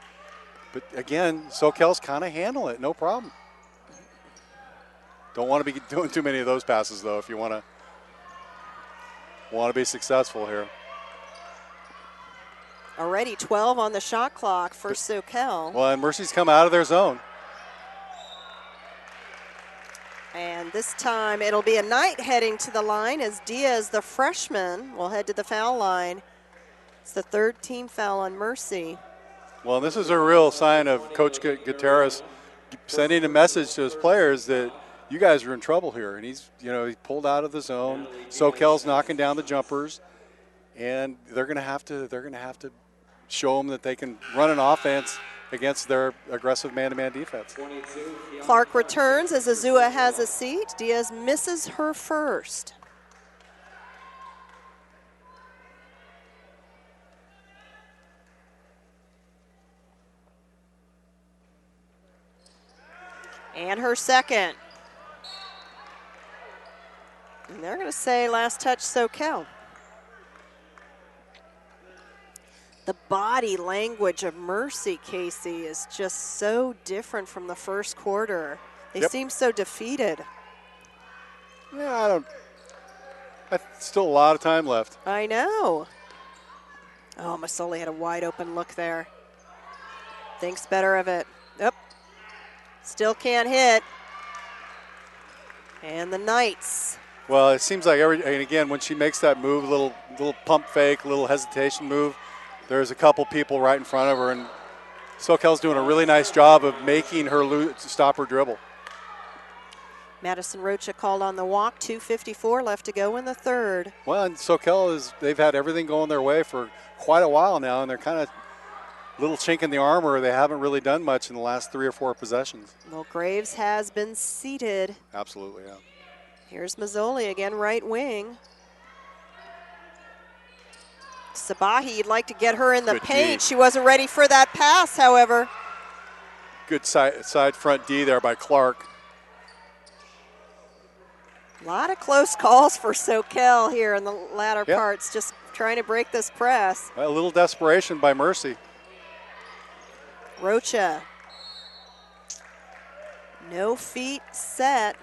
But again, Soquel's kind of handle it, no problem. Don't want to be doing too many of those passes though if you want to be successful here. Already 12 on the shot clock for Soquel. Well, and Mercy's come out of their zone. And this time it'll be a Knight heading to the line as Diaz, the freshman, will head to the foul line. It's the third team foul on Mercy. Well, this is a real sign of Coach Gutierrez sending a message to his players that you guys are in trouble here. And he pulled out of the zone. Soquel's knocking down the jumpers, and they're going to have to show them that they can run an offense against their aggressive man-to-man defense. Clark returns as Azua has a seat. Diaz misses her first. And her second. And they're going to say last touch Soquel. The body language of Mercy, Casey, is just so different from the first quarter. They seem so defeated. Yeah, still a lot of time left. I know. Oh, Masoli had a wide open look there. Thinks better of it. Yep. Still can't hit. And the Knights. Well, it seems like and again, when she makes that move, little pump fake, little hesitation move, there's a couple people right in front of her, and Soquel's doing a really nice job of making her stop her dribble. Madison Rocha called on the walk, 2:54 left to go in the third. Well, and Soquel they've had everything going their way for quite a while now, and they're kind of little chink in the armor. They haven't really done much in the last 3 or 4 possessions. Well, Graves has been seated. Absolutely, yeah. Here's Mazzoli again, right wing. Sabahi, you'd like to get her in the Good paint. D. She wasn't ready for that pass, however. Good side front D there by Clark. A lot of close calls for Soquel here in the latter parts, just trying to break this press. A little desperation by Mercy. Rocha. No feet set.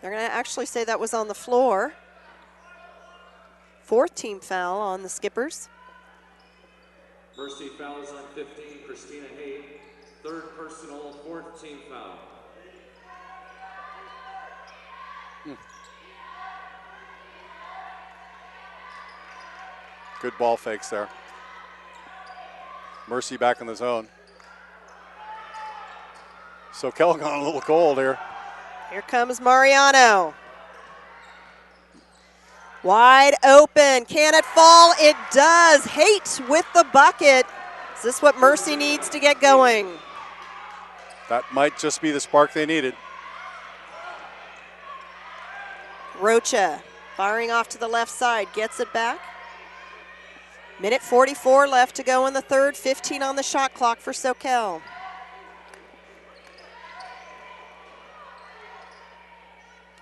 They're going to actually say that was on the floor. 4th team foul on the Skippers. Mercy foul is on 15, Christina Hay. 3rd personal, 4th team foul. Good ball fakes there. Mercy back in the zone. Soquel gone a little cold here. Here comes Mariano. Wide open. Can it fall? It does. Haight with the bucket. Is this what Mercy needs to get going? That might just be the spark they needed. Rocha firing off to the left side. Gets it back. Minute 44 left to go in the 3rd. 15 on the shot clock for Soquel.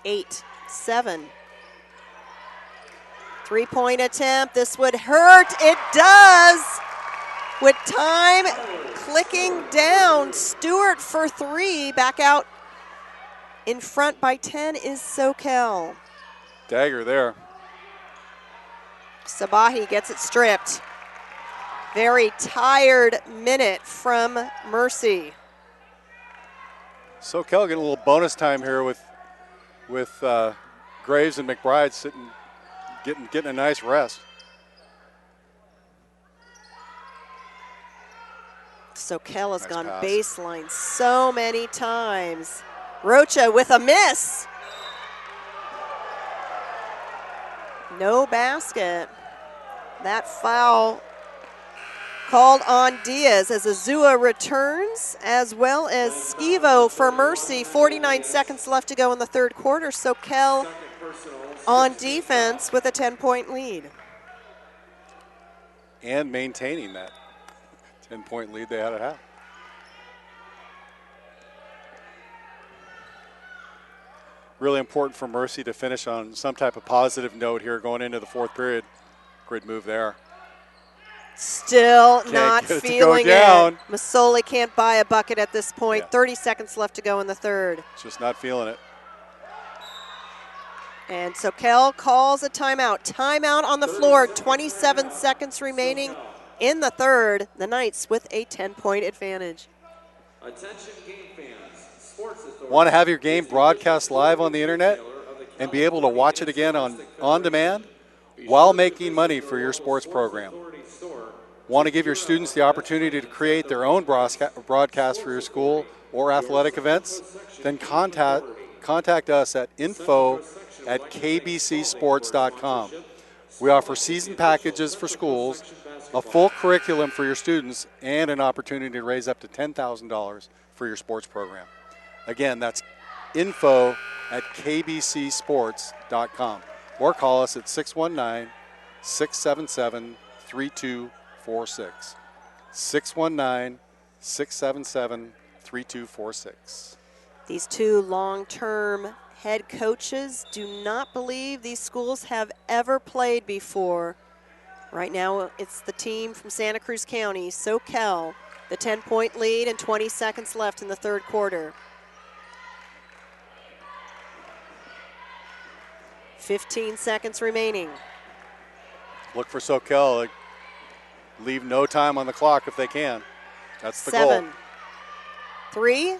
Eight, 7. 3-point attempt. This would hurt. It does. With time clicking down. Stewart for 3. Back out in front by 10 is Soquel. Dagger there. Sabahi gets it stripped. Very tired minute from Mercy. Soquel getting a little bonus time here with Graves and McBride sitting, getting a nice rest. Soquel has gone pass. baseline so many times. Rocha with a miss. No basket. That foul called on Diaz as Azua returns, as well as Schivo for Mercy. 49 seconds left to go in the 3rd quarter. Soquel on defense with a 10-point lead. And maintaining that 10-point lead they had at half. Really important for Mercy to finish on some type of positive note here going into the 4th period. Great move there. Still Can't not get it to go feeling down. it. Mazzoli can't buy a bucket at this point. 30 seconds left to go in the 3rd. Just not feeling it. And Soquel calls a timeout. Timeout on the floor. 27 seconds remaining in the 3rd. The Knights with a 10-point advantage. Attention game fans. Sports Authority. Want to have your game broadcast live on the internet and be able to watch it again on demand while making money for your sports program? Want to give your students the opportunity to create their own broadcast for your school or athletic events? Then contact us at info@kbcsports.com. We offer season packages for schools, a full curriculum for your students, and an opportunity to raise up to $10,000 for your sports program. Again, that's info@kbcsports.com. Or call us at 619-677-3246. 619-677-3246. These 2 long-term head coaches do not believe these schools have ever played before. Right now, it's the team from Santa Cruz County, Soquel, the 10-point lead and 20 seconds left in the 3rd quarter. 15 seconds remaining. Look for Soquel. Leave no time on the clock if they can. That's the 7, goal. 3.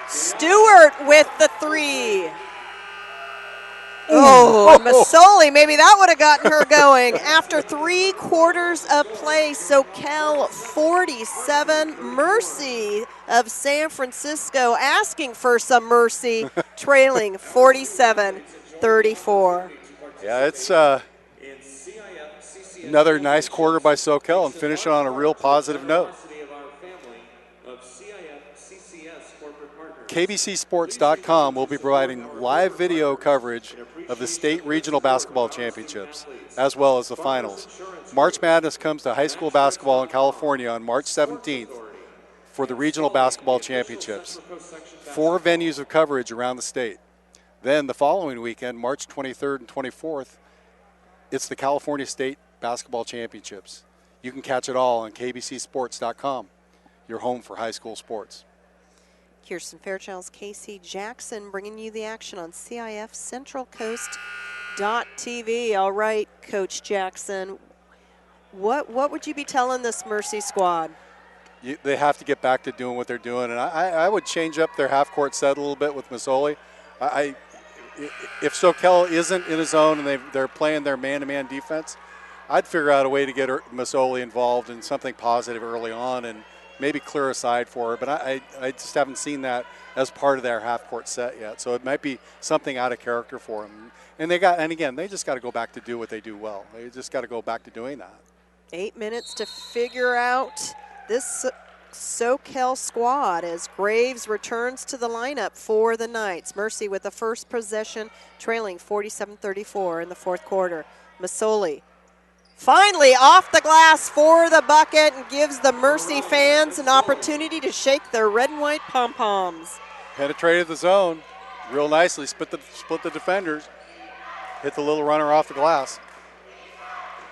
Stewart with the 3. Oh, Mazzoli, maybe that would have gotten her going. After 3 quarters of play, Soquel 47, Mercy of San Francisco asking for some mercy, trailing 47-34. Yeah, it's Another nice quarter by Soquel and finish on a real positive note. KBCSports.com will be providing live video coverage of the state regional basketball championships, as well as the finals. March Madness comes to high school basketball in California on March 17th for the regional basketball championships. 4 venues of coverage around the state. Then the following weekend, March 23rd and 24th, it's the California State Basketball Championships. You can catch it all on KBCSports.com, your home for high school sports. Kirsten Fairchild's Casey Jackson bringing you the action on CIF-Central Coast.tv. All right, Coach Jackson, what would you be telling this Mercy squad? They have to get back to doing what they're doing, and I would change up their half-court set a little bit with Masoli. If Soquel isn't in his zone and they're playing their man-to-man defense, I'd figure out a way to get Masoli involved in something positive early on and maybe clear a side for her. But I just haven't seen that as part of their half-court set yet. So it might be something out of character for them. And again, they just got to go back to do what they do well. They just got to go back to doing that. 8 minutes to figure out this Soquel squad as Graves returns to the lineup for the Knights. Mercy with the first possession, trailing 47-34 in the fourth quarter. Masoli finally off the glass for the bucket and gives the Mercy fans an opportunity to shake their red and white pom-poms. Penetrated the zone real nicely, split the defenders, hit the little runner off the glass.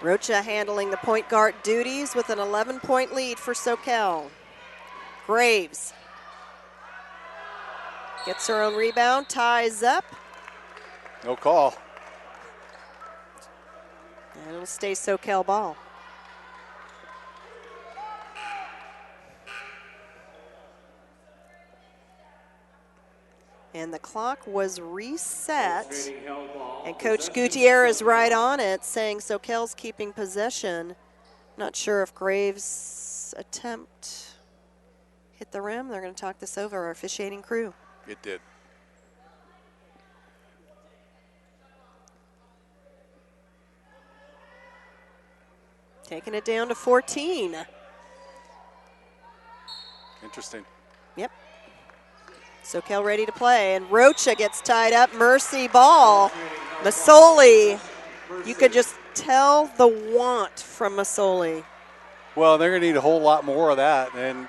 Rocha handling the point guard duties with an 11-point lead for Soquel. Graves gets her own rebound, ties up. No call. And it'll stay Soquel ball. And the clock was reset. And Coach Gutierrez right on it, saying Soquel's keeping possession. Not sure if Graves' attempt hit the rim. They're going to talk this over, our officiating crew. It did. Taking it down to 14. Interesting. Yep. Soquel ready to play, and Rocha gets tied up. Mercy ball. Masoli, you could just tell the want from Masoli. Well, they're going to need a whole lot more of that, and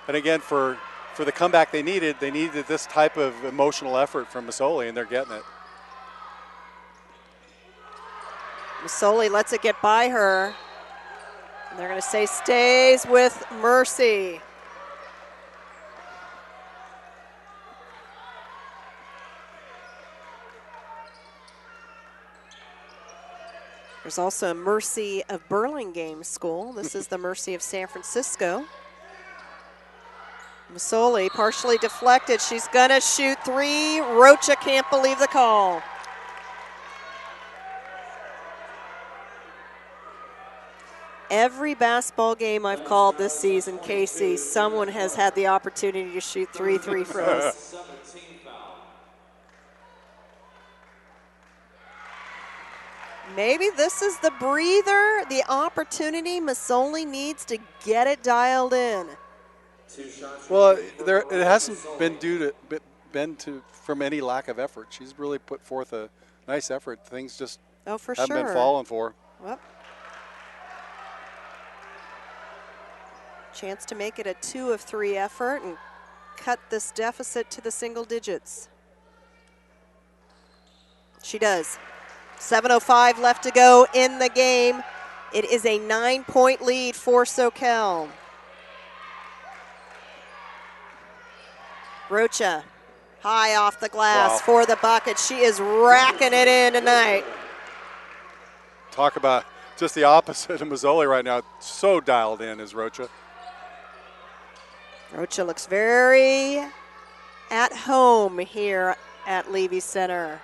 but again, for the comeback they needed this type of emotional effort from Masoli, and they're getting it. Masoli lets it get by her. And they're going to say stays with Mercy. There's also a Mercy of Burlingame School. This is the Mercy of San Francisco. Masoli partially deflected. She's going to shoot 3. Rocha can't believe the call. Every basketball game I've called this season, Casey, someone has had the opportunity to shoot 3 free throws. Maybe this is the breather, the opportunity Masoli needs to get it dialed in. Well, it hasn't been from any lack of effort. She's really put forth a nice effort. Things just haven't been falling for her. Well, chance to make it a 2 of 3 effort and cut this deficit to the single digits. She does. 7:05 left to go in the game. It is a 9-point lead for Soquel. Rocha, high off the glass for the bucket. She is racking it in tonight. Talk about just the opposite of Masoli right now. So dialed in is Rocha. Rocha looks very at home here at Levy Center.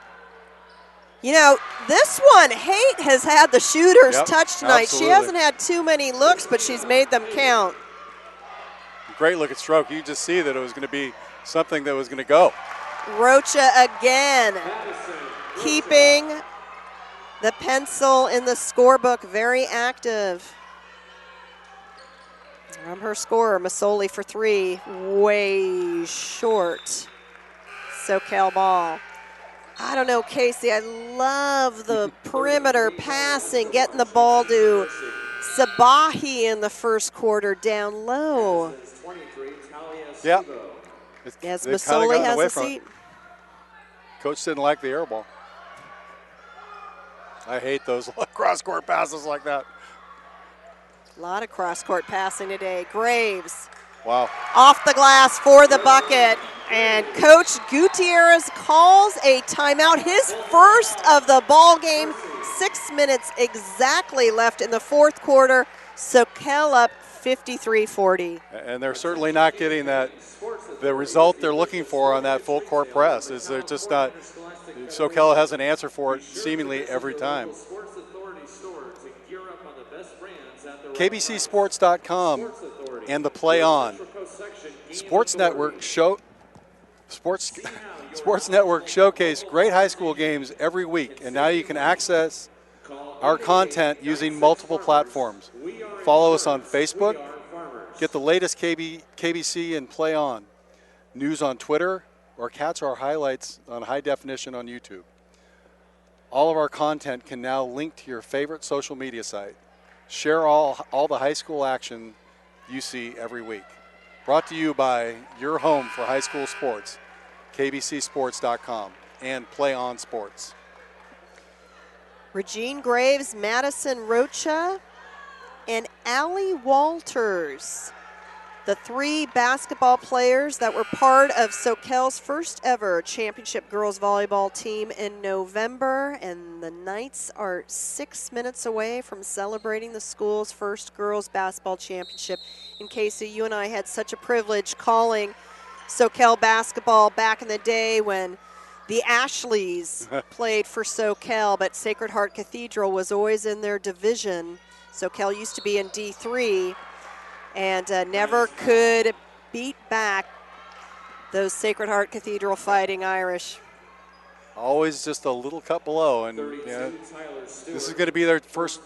You know, this one, Haight has had the shooter's touch tonight. Absolutely. She hasn't had too many looks, but she's made them count. Great look at stroke. You just see that it was going to be something that was going to go. Rocha again, keeping The pencil in the scorebook, very active. From her scorer, Masoli for 3, way short. Soquel ball. I don't know, Casey, I love the perimeter passing, getting the ball to Sabahi in the first quarter down low. Yep. Yes, They've kinda Masoli gotten has away a from it. seat. Coach didn't like the air ball. I hate those cross-court passes like that. A lot of cross-court passing today. Graves. Wow. Off the glass for the bucket. And Coach Gutierrez calls a timeout. His first of the ball game. 6 minutes exactly left in the fourth quarter. Soquel up 53-40. And they're certainly not getting the result they're looking for on that full court press. Is they're just not. Soquel has an answer for it seemingly every time. KBCSports.com and the Play On Sports Network Sports Network showcase great high school games every week, and now you can access our content using multiple platforms. Follow us on Facebook. Get the latest KBC and Play On news on Twitter, or catch our highlights on high definition on YouTube. All of our content can now link to your favorite social media site. Share all the high school action you see every week. Brought to you by your home for high school sports, KBCSports.com and Play On Sports. Regine Graves, Madison Rocha, and Allie Walters. The 3 basketball players that were part of Soquel's first ever championship girls volleyball team in November, and the Knights are 6 minutes away from celebrating the school's first girls basketball championship. And Casey, you and I had such a privilege calling Soquel basketball back in the day when the Ashleys played for Soquel, but Sacred Heart Cathedral was always in their division. Soquel used to be in D3. And never could beat back those Sacred Heart Cathedral Fighting Irish. Always just a little cut below, and this is going to be their first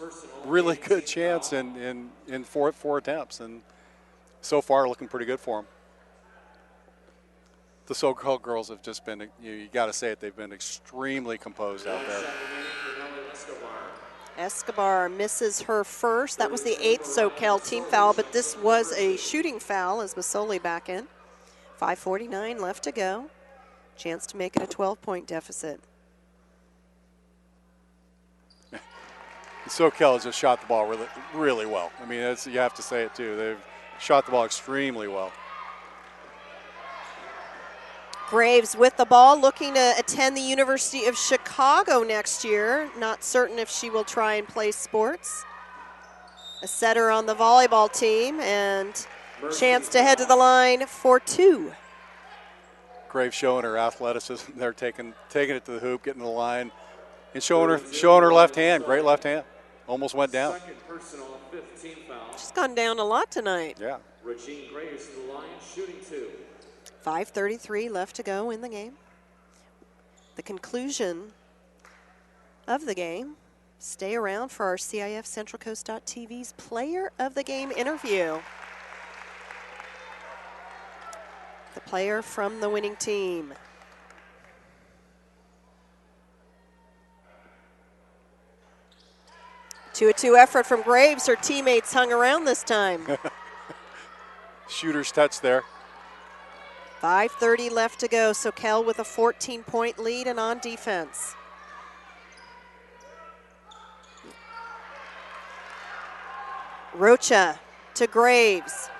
really good chance in four attempts, and so far looking pretty good for them. The Soquel girls have just been, you got to say it, they've been extremely composed out there. Escobar misses her first. That was the 8th Soquel team foul, but this was a shooting foul as Masoli back in. 5:49 left to go. Chance to make it a 12-point deficit. Soquel has just shot the ball really, really well. I mean, you have to say it too. They've shot the ball extremely well. Graves with the ball, looking to attend the University of Chicago next year. Not certain if she will try and play sports. A setter on the volleyball team, and chance to head to the line for 2. Graves showing her athleticism. They're taking it to the hoop, getting to the line, and showing her left hand. Great left hand. Almost went down. She's gone down a lot tonight. Yeah. Regine Graves to the line, shooting 2. 5:33 left to go in the game. The conclusion of the game. Stay around for our CIF-Central-Coast.tv's Player of the Game interview. The player from the winning team. A 2 effort from Graves. Her teammates hung around this time. Shooter's touch there. 5:30 left to go. Soquel with a 14-point lead and on defense. Rocha to Graves.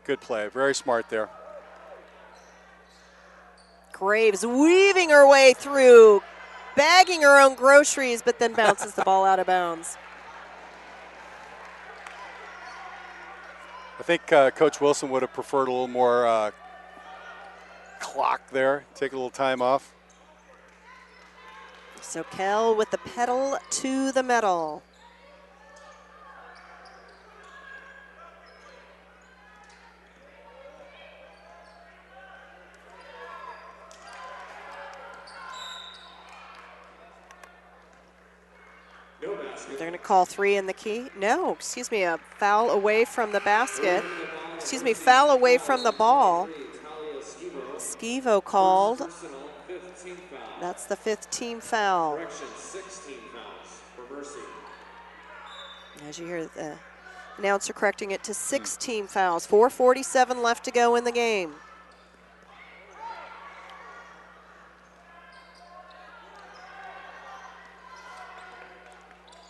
Good play. Very smart there. Graves weaving her way through, bagging her own groceries, but then bounces the ball out of bounds. I think Coach Wilson would have preferred a little more clock there. Take a little time off. Soquel with the pedal to the metal. They're going to call 3 in the key. No, excuse me, a foul away from the basket. Excuse me, foul away from the ball. Schivo called. That's the 5th team foul. As you hear the announcer correcting it to 6 team fouls. 4:47 left to go in the game.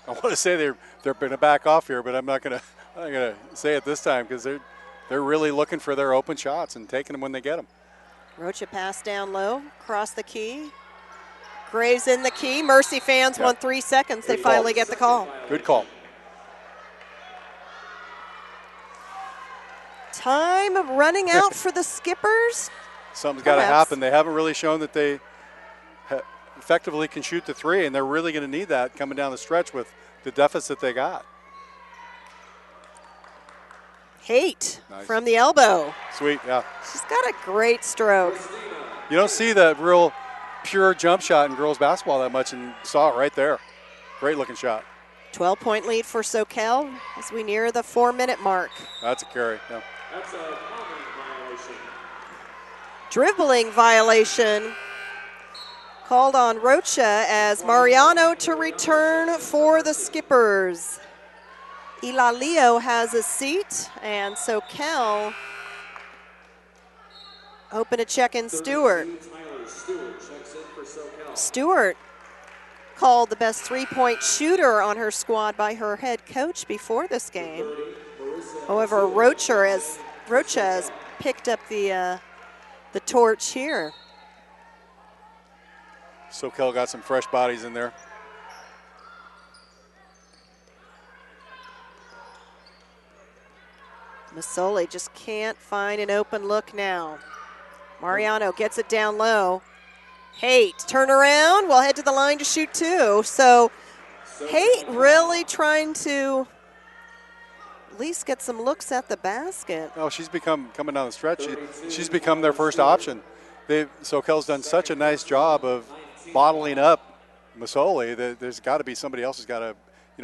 I want to say they're going to back off here, but I'm not going to say it this time because they're really looking for their open shots and taking them when they get them. Rocha pass down low, cross the key. Graves in the key. Mercy fans want 3 seconds. They finally get the call. Good call. Time running out for the Skippers. Something's got to happen. They haven't really shown that they effectively can shoot the 3, and they're really going to need that coming down the stretch with the deficit they got. Haight from the elbow. Sweet, yeah. She's got a great stroke. You don't see the real pure jump shot in girls basketball that much, and saw it right there. Great looking shot. 12-point lead for Soquel as we near the 4-minute mark. That's a carry, yeah. That's a violation. Dribbling violation called on Rocha as Mariano to return for the Skippers. Ilalio has a seat, and Soquel hoping to check in Stewart. Stewart called the best 3-point shooter on her squad by her head coach before this game. However, Rocha has picked up the torch here. Soquel got some fresh bodies in there. Masoli just can't find an open look now. Mariano gets it down low. Haight, turn around, will head to the line to shoot 2. So Haight really trying to at least get some looks at the basket. Oh, she's become, coming down the stretch, she's become their first option. Soquel's done such a nice job of bottling up Masoli that there's got to be somebody else who's got to,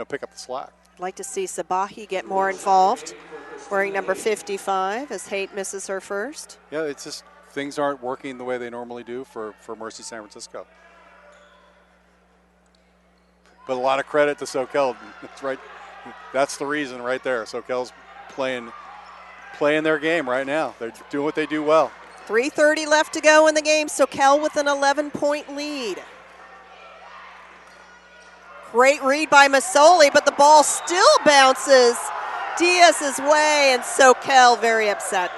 pick up the slack. I'd like to see Sabahi get more involved, wearing number 55 as Haight misses her first. Yeah, it's just things aren't working the way they normally do for Mercy San Francisco. But a lot of credit to Soquel. That's right. That's the reason right there. Soquel's playing their game right now. They're doing what they do well. 3:30 left to go in the game. Soquel with an 11-point lead. Great read by Masoli, but the ball still bounces Diaz's way, and Soquel very upset.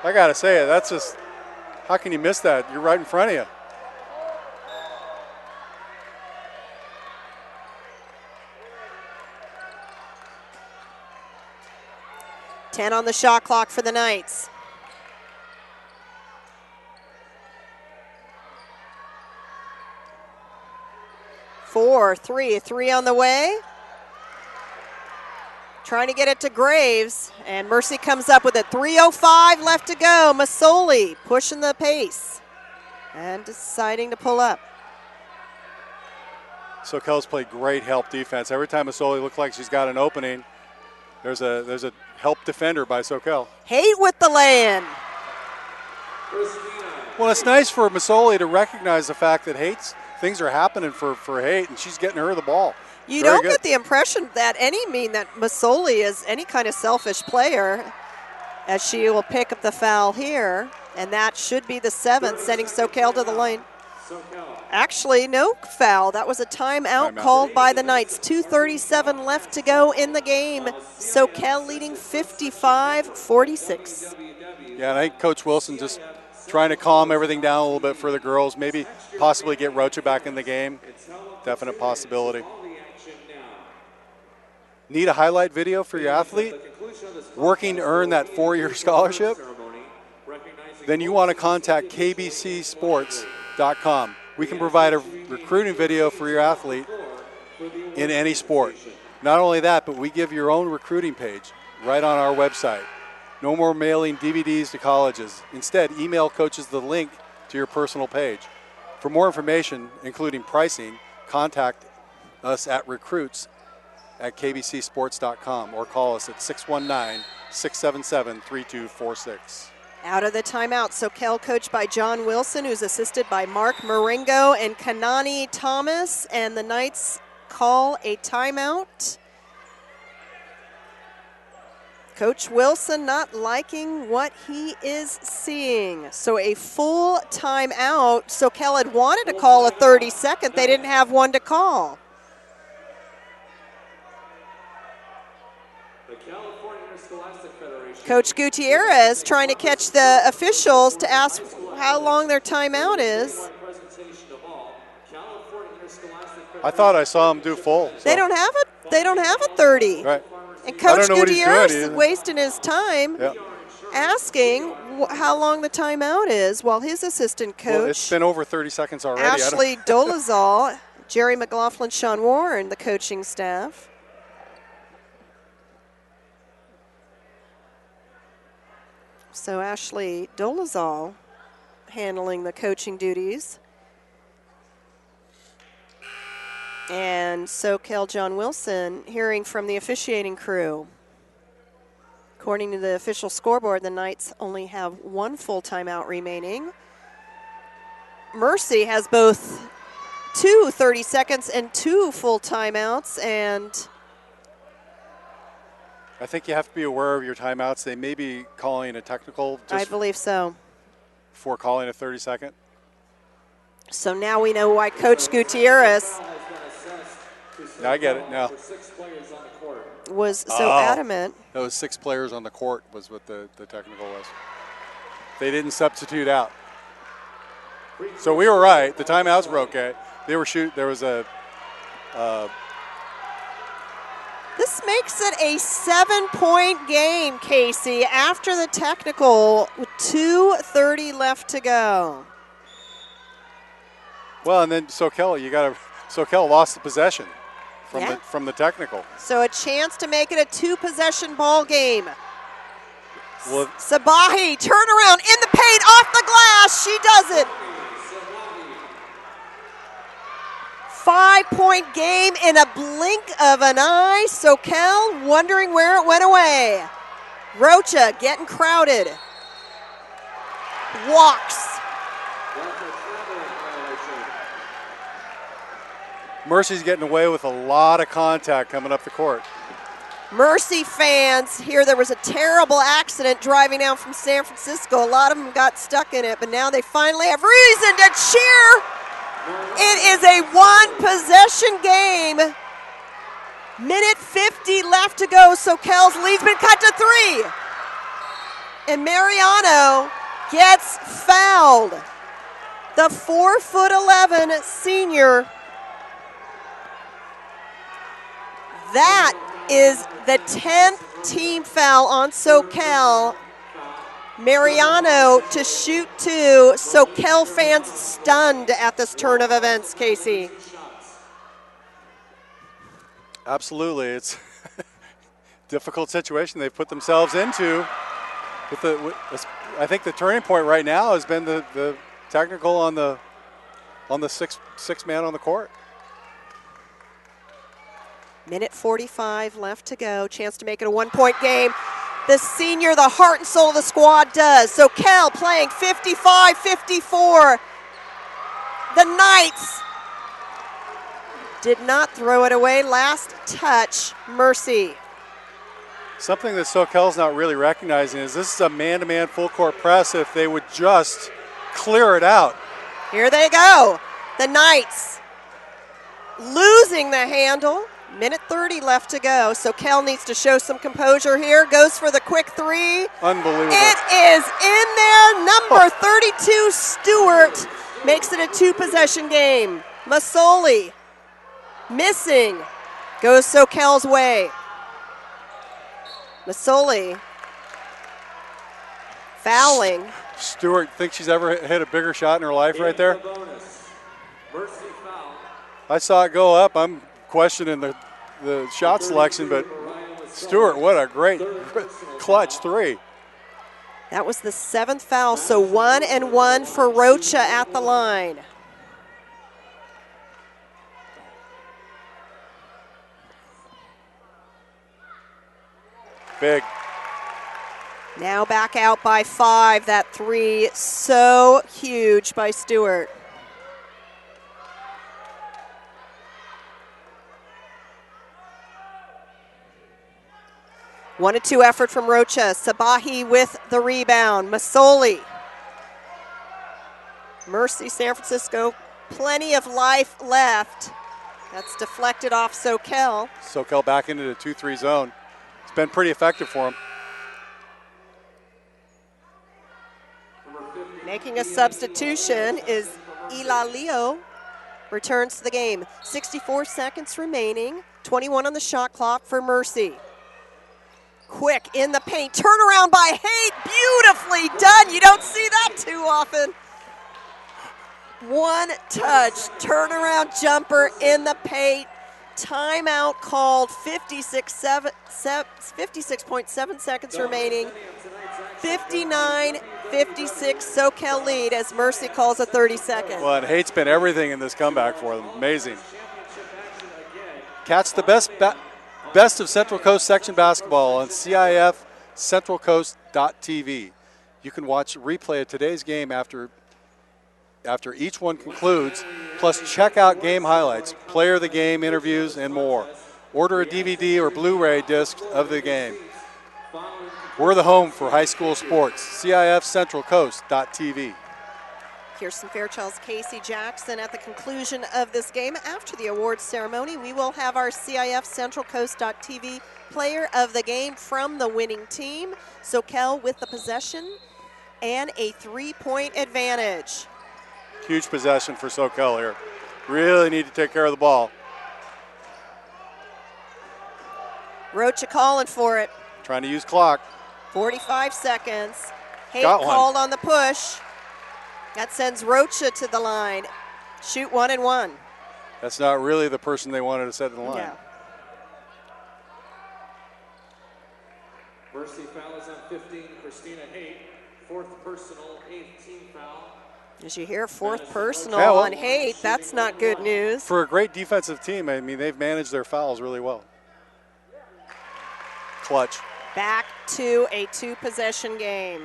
I got to say it. That's just, how can you miss that? You're right in front of you. Ten on the shot clock for the Knights. Three on the way. Trying to get it to Graves, and Mercy comes up with it. 3:05 left to go. Masoli pushing the pace and deciding to pull up. Soquel's played great help defense. Every time Masoli looks like she's got an opening, there's a help defender by Soquel. Haight with the lay-in. Well, it's nice for Masoli to recognize the fact that things are happening for Haight, and she's getting her the ball. You don't get the impression that that Masoli is any kind of selfish player, as she will pick up the foul here, and that should be the 7th, sending Soquel to the line. Actually, no foul. That was a timeout called by the Knights. 2:37 left to go in the game. Soquel leading 55-46. Yeah, and I think Coach Wilson just trying to calm everything down a little bit for the girls, maybe possibly get Rocha back in the game. Definite possibility. Need a highlight video for your athlete? Working to earn that 4-year scholarship? Then you want to contact kbcsports.com. We can provide a recruiting video for your athlete in any sport. Not only that, but we give your own recruiting page right on our website. No more mailing DVDs to colleges. Instead, email coaches the link to your personal page. For more information, including pricing, contact us at recruits@kbcsports.com or call us at 619-677-3246. Out of the timeout, Soquel coached by John Wilson, who's assisted by Mark Marengo and Kanani Thomas, and the Knights call a timeout. Coach Wilson not liking what he is seeing. So a full timeout. Soquel had wanted to call a 30-second. They didn't have one to call. Coach Gutierrez trying to catch the officials to ask how long their timeout is. I thought I saw him do full. So. They don't have a 30. Right. And Coach Gutierrez is wasting his time asking how long the timeout is while his assistant coach. Well, it's been over 30 seconds already. Ashley Dolezal, Jerry McLaughlin, Sean Warren, the coaching staff. So Ashley Dolezal handling the coaching duties. And Soquel John Wilson hearing from the officiating crew. According to the official scoreboard, the Knights only have one full timeout remaining. Mercy has both 2 30 seconds and 2 full timeouts, and I think you have to be aware of your timeouts. They may be calling a technical. I believe so. For calling a 30-second. So now we know why Coach Gutierrez I get it now. Was so adamant. That was 6 players on the court was what the technical was. They didn't substitute out. So we were right. The timeouts were okay. They were there was a this makes it a 7-point game, Casey, after the technical with 2:30 left to go. Well, and then Soquel lost the possession from the technical. So a chance to make it a 2-possession ball game. Well, Sabahi, turnaround in the paint, off the glass. She does it. 5-point game in a blink of an eye. Soquel wondering where it went away. Rocha getting crowded. Walks. Mercy's getting away with a lot of contact coming up the court. Mercy fans here, there was a terrible accident driving down from San Francisco. A lot of them got stuck in it, but now they finally have reason to cheer. It is a 1-possession game. Minute 50 left to go. Soquel's lead's been cut to 3. And Mariano gets fouled. The 4'11" senior. That is the 10th team foul on Soquel. Mariano to shoot 2. Soquel fans stunned at this turn of events, Casey. Absolutely. It's a difficult situation they've put themselves into. I think the turning point right now has been the technical on the six man on the court. Minute 45 left to go. Chance to make it a 1-point game. The senior, the heart and soul of the squad does. Soquel playing 55-54. The Knights did not throw it away. Last touch, Mercy. Something that Soquel's not really recognizing is this is a man-to-man full-court press if they would just clear it out. Here they go. The Knights losing the handle. Minute 30 left to go. Soquel needs to show some composure here. Goes for the quick 3. Unbelievable. It is in there. Number 32, Stewart, makes it a 2-possession game. Masoli missing. Goes Soquel's way. Masoli fouling. Stewart thinks she's ever hit a bigger shot in her life right there. I saw it go up. I'm questioning the shot selection, but Stewart, what a great clutch 3. That was the 7th foul, so 1 and 1 for Rocha at the line. Big. Now back out by 5. That 3 so huge by Stewart. One and 2 effort from Rocha. Sabahi with the rebound. Masoli. Mercy, San Francisco, plenty of life left. That's deflected off Soquel. Soquel back into the 2-3 zone. It's been pretty effective for him. Making a substitution is Ilalio. Returns to the game. 64 seconds remaining. 21 on the shot clock for Mercy. Quick in the paint. Turnaround by Haight. Beautifully done. You don't see that too often. One touch. Turnaround jumper in the paint. Timeout called. 56.7 seconds remaining. 59-56 Soquel lead as Mercy calls a 30-second. Well, and Haight's been everything in this comeback for them. Amazing. Catch the best of Central Coast section basketball on CIF-Centralcoast.tv. You can watch a replay of today's game after each one concludes, plus check out game highlights, player of the game, interviews, and more. Order a DVD or Blu-ray disc of the game. We're the home for high school sports. CIF-Centralcoast.tv. Kirsten Fairchild's Casey Jackson at the conclusion of this game. After the awards ceremony, we will have our CIF-Centralcoast.tv player of the game from the winning team. Soquel with the possession and a 3-point advantage. Huge possession for Soquel here. Really need to take care of the ball. Rocha calling for it. Trying to use clock. 45 seconds. Haight Got one. called on the push. That sends Rocha to the line. Shoot 1 and 1. That's not really the person they wanted to set in the line. Yeah. Mercy foul is on 15, Christina Haight. 4th personal, 8th team foul. As you hear, 4th personal Yeah, well, on Haight. That's not good news. For a great defensive team, I mean, they've managed their fouls really well. Clutch. Back to a 2-possession game.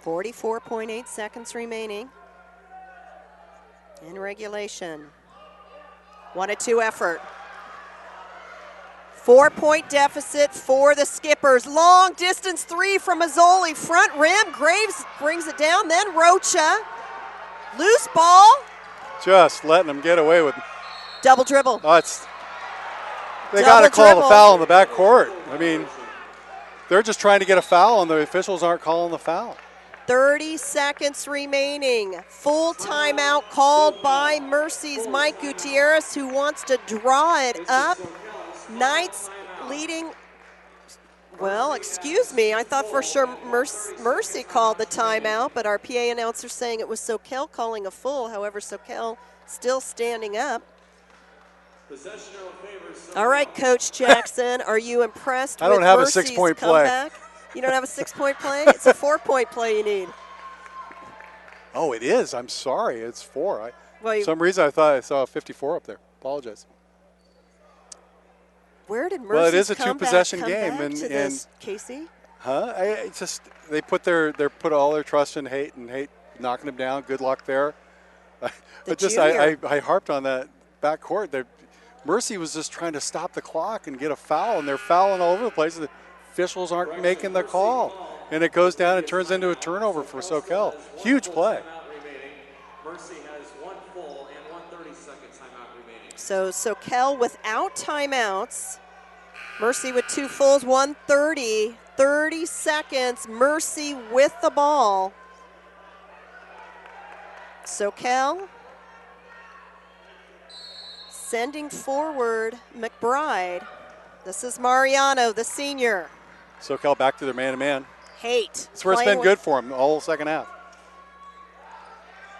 44.8 seconds remaining in regulation. 1-2 effort. 4-point deficit for the Skippers. Long distance 3 from Mazzoli. Front rim. Graves brings it down. Then Rocha. Loose ball. Just letting them get away with it. Double dribble. Oh, they got to call the foul in the back court. I mean, they're just trying to get a foul, and the officials aren't calling the foul. 30 seconds remaining. Full timeout called by Mercy's Mike Gutierrez, who wants to draw it up. Knights leading. Well, excuse me. I thought for sure Mercy called the timeout, but our PA announcer saying it was Soquel calling a full. However, Soquel still standing up. All right, Coach Jackson, are you impressed with Mercy's comeback? I don't have a 6-point play. You don't have a 6-point play? It's a 4-point play you need. Oh, it is. I'm sorry. It's 4. For some reason I thought I saw 54 up there. Apologize. Where did Mercy's Well, it is a comeback 2-possession come game, back and to this, Casey? They put all their trust in Haight, and Haight knocking him down. Good luck there. I harped on that back court. Mercy was just trying to stop the clock and get a foul, and they're fouling all over the place. The officials aren't making the call, and it goes down and turns into a turnover for Soquel. Huge play. Mercy has 1 full and 1:30-second timeout remaining. So Soquel without timeouts. Mercy with 2 fulls, 1:30. 30 seconds. Mercy with the ball. Soquel sending forward McBride. This is Mariano, the senior. Soquel back to their man-to-man. Haight. That's where it's been good for him all second half.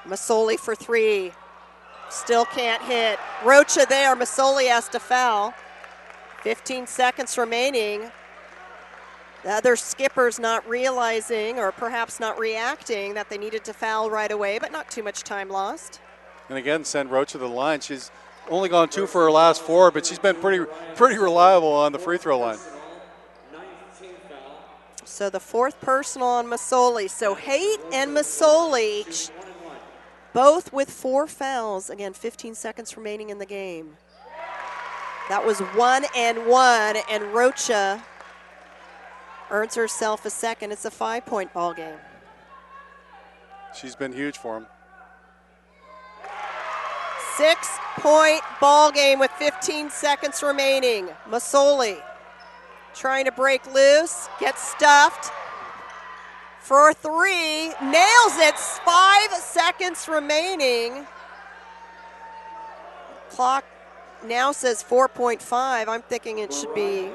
Masoli for 3. Still can't hit. Rocha there. Masoli has to foul. 15 seconds remaining. The other Skippers not realizing or perhaps not reacting that they needed to foul right away, but not too much time lost. And again, send Rocha to the line. She's only gone 2 for her last 4, but she's been pretty reliable on the free throw line. So the 4th personal on Masoli. So Haight and Masoli, both with 4 fouls. Again, 15 seconds remaining in the game. That was 1 and 1, and Rocha earns herself a second. It's a 5-point ball game. She's been huge for him. 6-point ball game with 15 seconds remaining. Masoli trying to break loose, gets stuffed for 3, nails it. 5 seconds remaining. Clock now says 4.5. I'm thinking it should be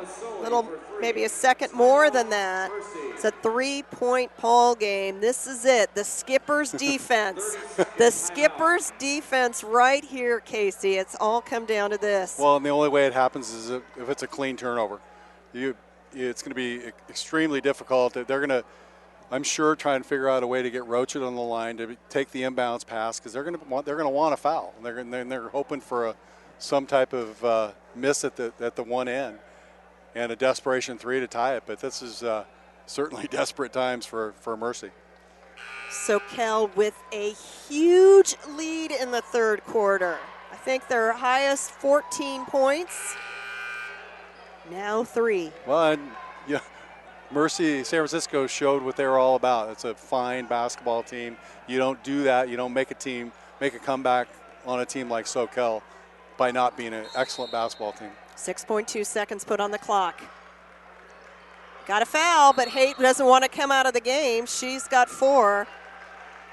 maybe a second more than that. It's a 3-point ball game. This is it. The skipper's defense. The skipper's defense right here, Casey. It's all come down to this. Well, and the only way it happens is if it's a clean turnover. It's going to be extremely difficult. They're going to, I'm sure, try and figure out a way to get Rocha on the line to take the inbounds pass, because they're going to want a foul. They're hoping for some type of miss at the one end and a desperation 3 to tie it. But this is certainly desperate times for Mercy. Soquel with a huge lead in the 3rd quarter. I think their highest 14 points. Now 3. Well, and, Mercy, San Francisco showed what they were all about. It's a fine basketball team. You don't do that. You don't make a comeback on a team like Soquel by not being an excellent basketball team. 6.2 seconds put on the clock. Got a foul, but Haight doesn't want to come out of the game. She's got 4.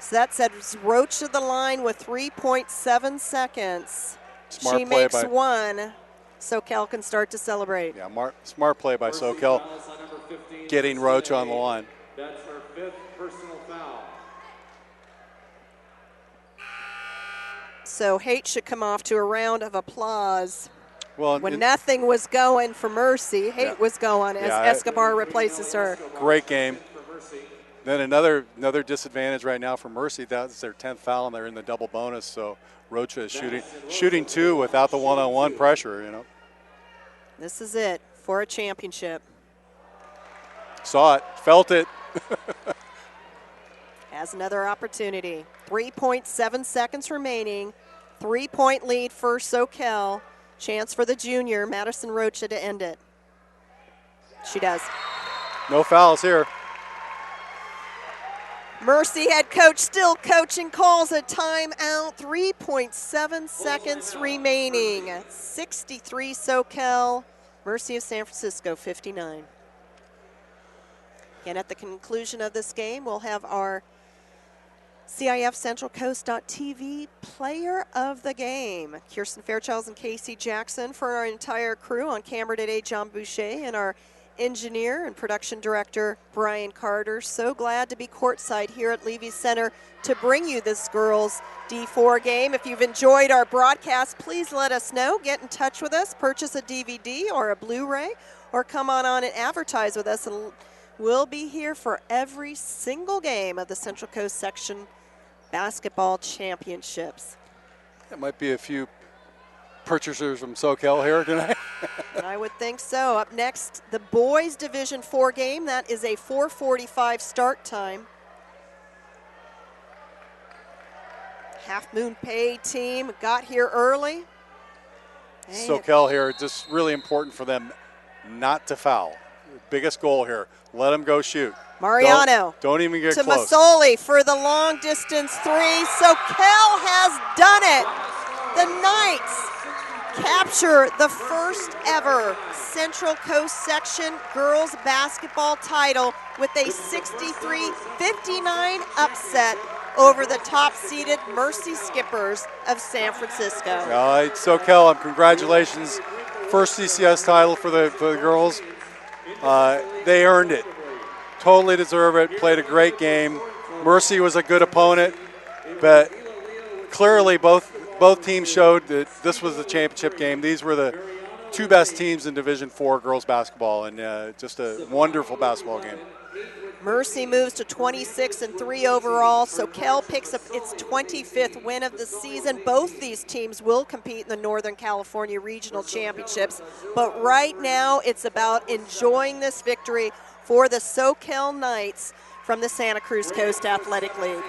So that sends Roach to the line with 3.7 seconds. Smart she play makes by 1. Soquel can start to celebrate. Yeah, smart play by Soquel, getting Roach on the line. That's her 5th personal foul. So Haight should come off to a round of applause. Well, when nothing was going for Mercy, Haight was going as Escobar replaces her. Great game. Then another disadvantage right now for Mercy. That's their 10th foul, and they're in the double bonus. So Rocha is shooting 2 without the one-on-one pressure. This is it for a championship. Saw it, felt it. Has another opportunity. 3.7 seconds remaining. 3-point lead for Soquel. Chance for the junior, Madison Rocha, to end it. She does. No fouls here. Mercy head coach still coaching, calls a timeout. 3.7 seconds remaining. 63 Soquel. Mercy of San Francisco, 59. Again, at the conclusion of this game, we'll have our CIF-Central Coast.tv player of the game. Kirsten Fairchild and Casey Jackson. For our entire crew on camera today, John Boucher, and our engineer and production director, Brian Carter. So glad to be courtside here at Levy Center to bring you this girls D4 game. If you've enjoyed our broadcast, please let us know. Get in touch with us, purchase a DVD or a Blu-ray, or come on and advertise with us. And we'll be here for every single game of the Central Coast Section Basketball Championships. There might be a few purchasers from Soquel here tonight. I would think so. Up next, the boys Division 4 game. That is a 4:45 start time. Half Moon Pay team got here early. Soquel here, just really important for them not to foul. Biggest goal here. Let them go shoot. Mariano don't even get to close. Masoli for the long distance 3. Soquel has done it. The Knights capture the first ever Central Coast Section girls basketball title with a 63-59 upset over the top-seeded Mercy Skippers of San Francisco. All right, Soquel, congratulations. First CCS title for the girls. They earned it. Totally deserve it. Played a great game. Mercy was a good opponent, but clearly both teams showed that this was the championship game. These were the 2 best teams in Division 4 girls basketball, and just a wonderful basketball game. Mercy moves to 26-3 overall. Soquel picks up its 25th win of the season. Both these teams will compete in the Northern California Regional Championships. But right now, it's about enjoying this victory for the Soquel Knights from the Santa Cruz Coast Athletic League.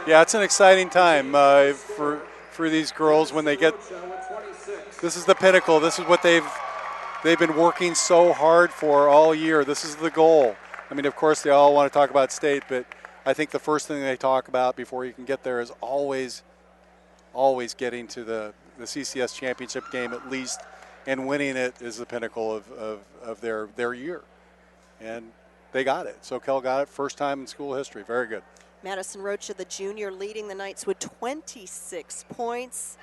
Yeah, it's an exciting time for these girls when they get. This is the pinnacle. This is what they've been working so hard for all year. This is the goal. I mean, of course, they all want to talk about state, but I think the first thing they talk about before you can get there is always getting to the CCS championship game at least, and winning it is the pinnacle of their year. And they got it. Soquel got it first time in school history. Very good. Madison Rocha, the junior, leading the Knights with 26 points.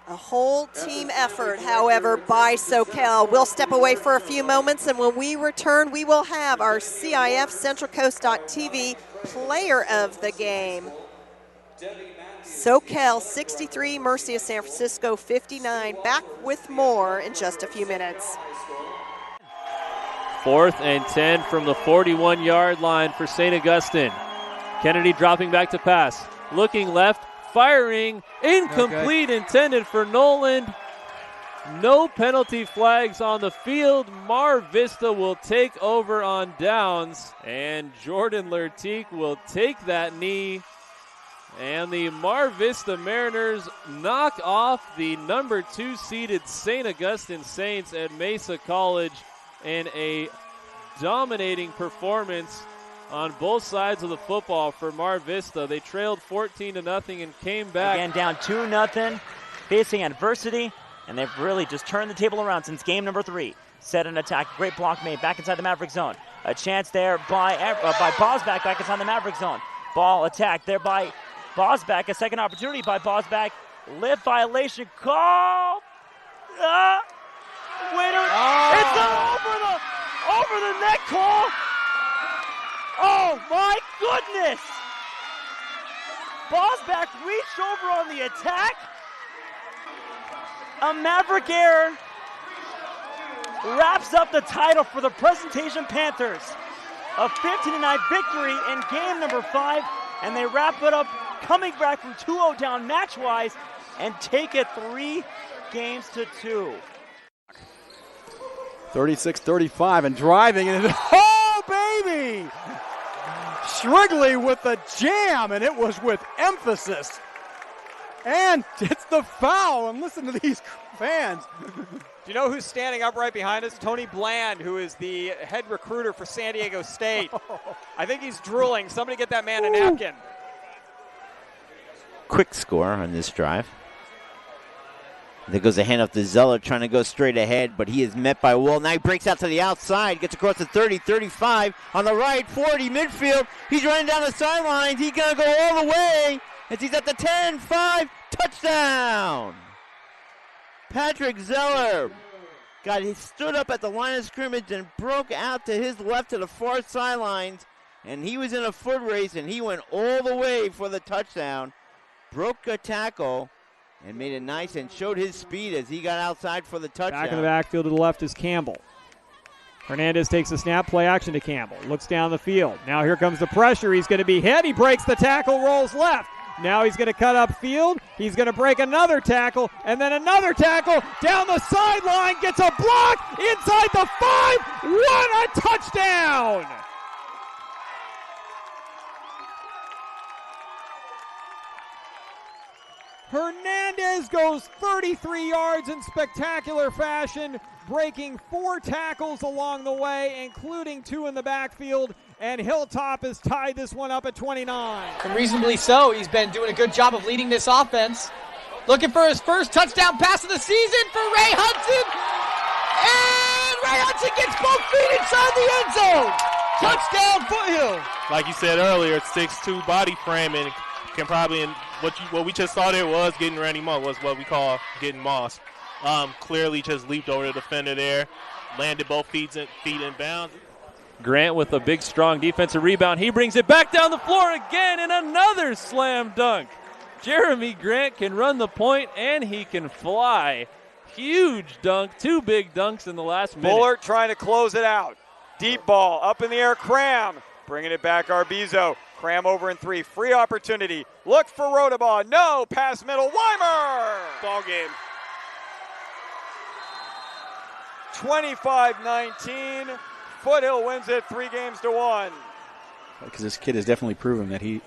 A whole team effort, however, by Soquel. We'll step away for a few moments, and when we return, we will have our CIF-Central Coast.tv player of the game. Soquel 63, Mercy of San Francisco 59. Back with more in just a few minutes. 4th and 10 from the 41-yard line for St. Augustine. Kennedy dropping back to pass. Looking left. Firing, incomplete, intended for Noland. No penalty flags on the field. Mar Vista will take over on downs, and Jordan Lertique will take that knee. And the Mar Vista Mariners knock off the number 2 seeded St. Augustine Saints at Mesa College in a dominating performance on both sides of the football for Mar Vista. They trailed 14-0 and came back. Again, down 2-0, facing adversity, and they've really just turned the table around since game number 3. Set an attack, great block made back inside the Maverick zone. A chance there by Bosback back inside the Maverick zone. Ball attacked there by Bosback. A second opportunity by Bosback. Lift violation call. Winner. It's an over the neck call. Oh my goodness! Bosback reached over on the attack. A Maverick error wraps up the title for the Presentation Panthers. A 15-9 victory in game number 5, and they wrap it up coming back from 2-0 down match-wise and take it 3 games to 2. 36-35 and driving, and oh baby! Shrigley with the jam, and it was with emphasis. And it's the foul, and listen to these fans. Do you know who's standing up right behind us? Tony Bland, who is the head recruiter for San Diego State. I think he's drooling. Somebody get that man a napkin. Quick score on this drive. There goes a handoff to Zeller, trying to go straight ahead, but he is met by Wool. Now he breaks out to the outside, gets across the 30, 35, on the right, 40, midfield. He's running down the sidelines. He's going to go all the way as he's at the 10, 5, touchdown. Patrick Zeller he stood up at the line of scrimmage and broke out to his left to the far sidelines, and he was in a foot race, and he went all the way for the touchdown. Broke a tackle and made it nice and showed his speed as he got outside for the touchdown. Back in the backfield to the left is Campbell. Hernandez takes a snap, play action to Campbell. Looks down the field. Now here comes the pressure. He's going to be hit. He breaks the tackle, rolls left. Now he's going to cut upfield. He's going to break another tackle, and then another tackle down the sideline. Gets a block inside the 5. What a touchdown! Hernandez goes 33 yards in spectacular fashion, breaking 4 tackles along the way, including 2 in the backfield, and Hilltop has tied this one up at 29. And reasonably so. He's been doing a good job of leading this offense. Looking for his first touchdown pass of the season for Ray Hudson. And Ray Hudson gets both feet inside the end zone. Touchdown Foothill. Like you said earlier, 6'2" body frame, and can probably, what we just saw there was getting Randy Moss, was what we call getting Moss. Clearly just leaped over the defender there, landed both feet in bounds. Grant with a big, strong defensive rebound. He brings it back down the floor again, and another slam dunk. Jeremy Grant can run the point, and he can fly. Huge dunk, 2 big dunks in the last minute. Bullard trying to close it out. Deep ball, up in the air, Cram. Bringing it back, Arbizo. Cram over in 3, free opportunity. Look for Rodabaugh, no, pass middle, Weimer! Ball game. 25-19. Foothill wins it 3-1. Because this kid has definitely proven that he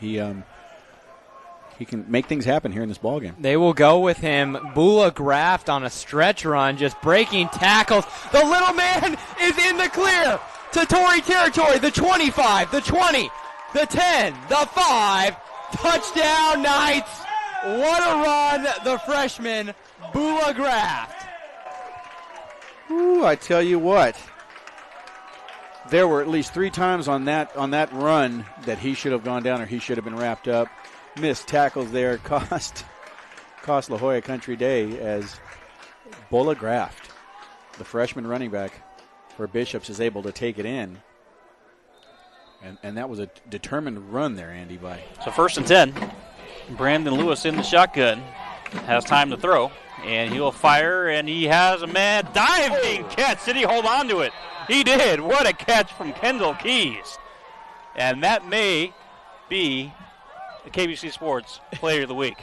can make things happen here in this ballgame. They will go with him. Bula Graft on a stretch run, just breaking tackles. The little man is in the clear to Tory territory. The 25, the 20, the 10, the 5. Touchdown, Knights. What a run, the freshman, Bula Graft. Ooh, I tell you what. There were at least 3 times on that run that he should have gone down or he should have been wrapped up. Missed tackles there cost La Jolla Country Day as Bula Graft, the freshman running back for Bishops, is able to take it in. And that was a determined run there, Andy, by. So 1st and 10. Brandon Lewis in the shotgun. Has time to throw. And he'll fire, and he has a man diving catch. Did he hold on to it? He did. What a catch from Kendall Keys. And that may be the KBC Sports Player of the Week.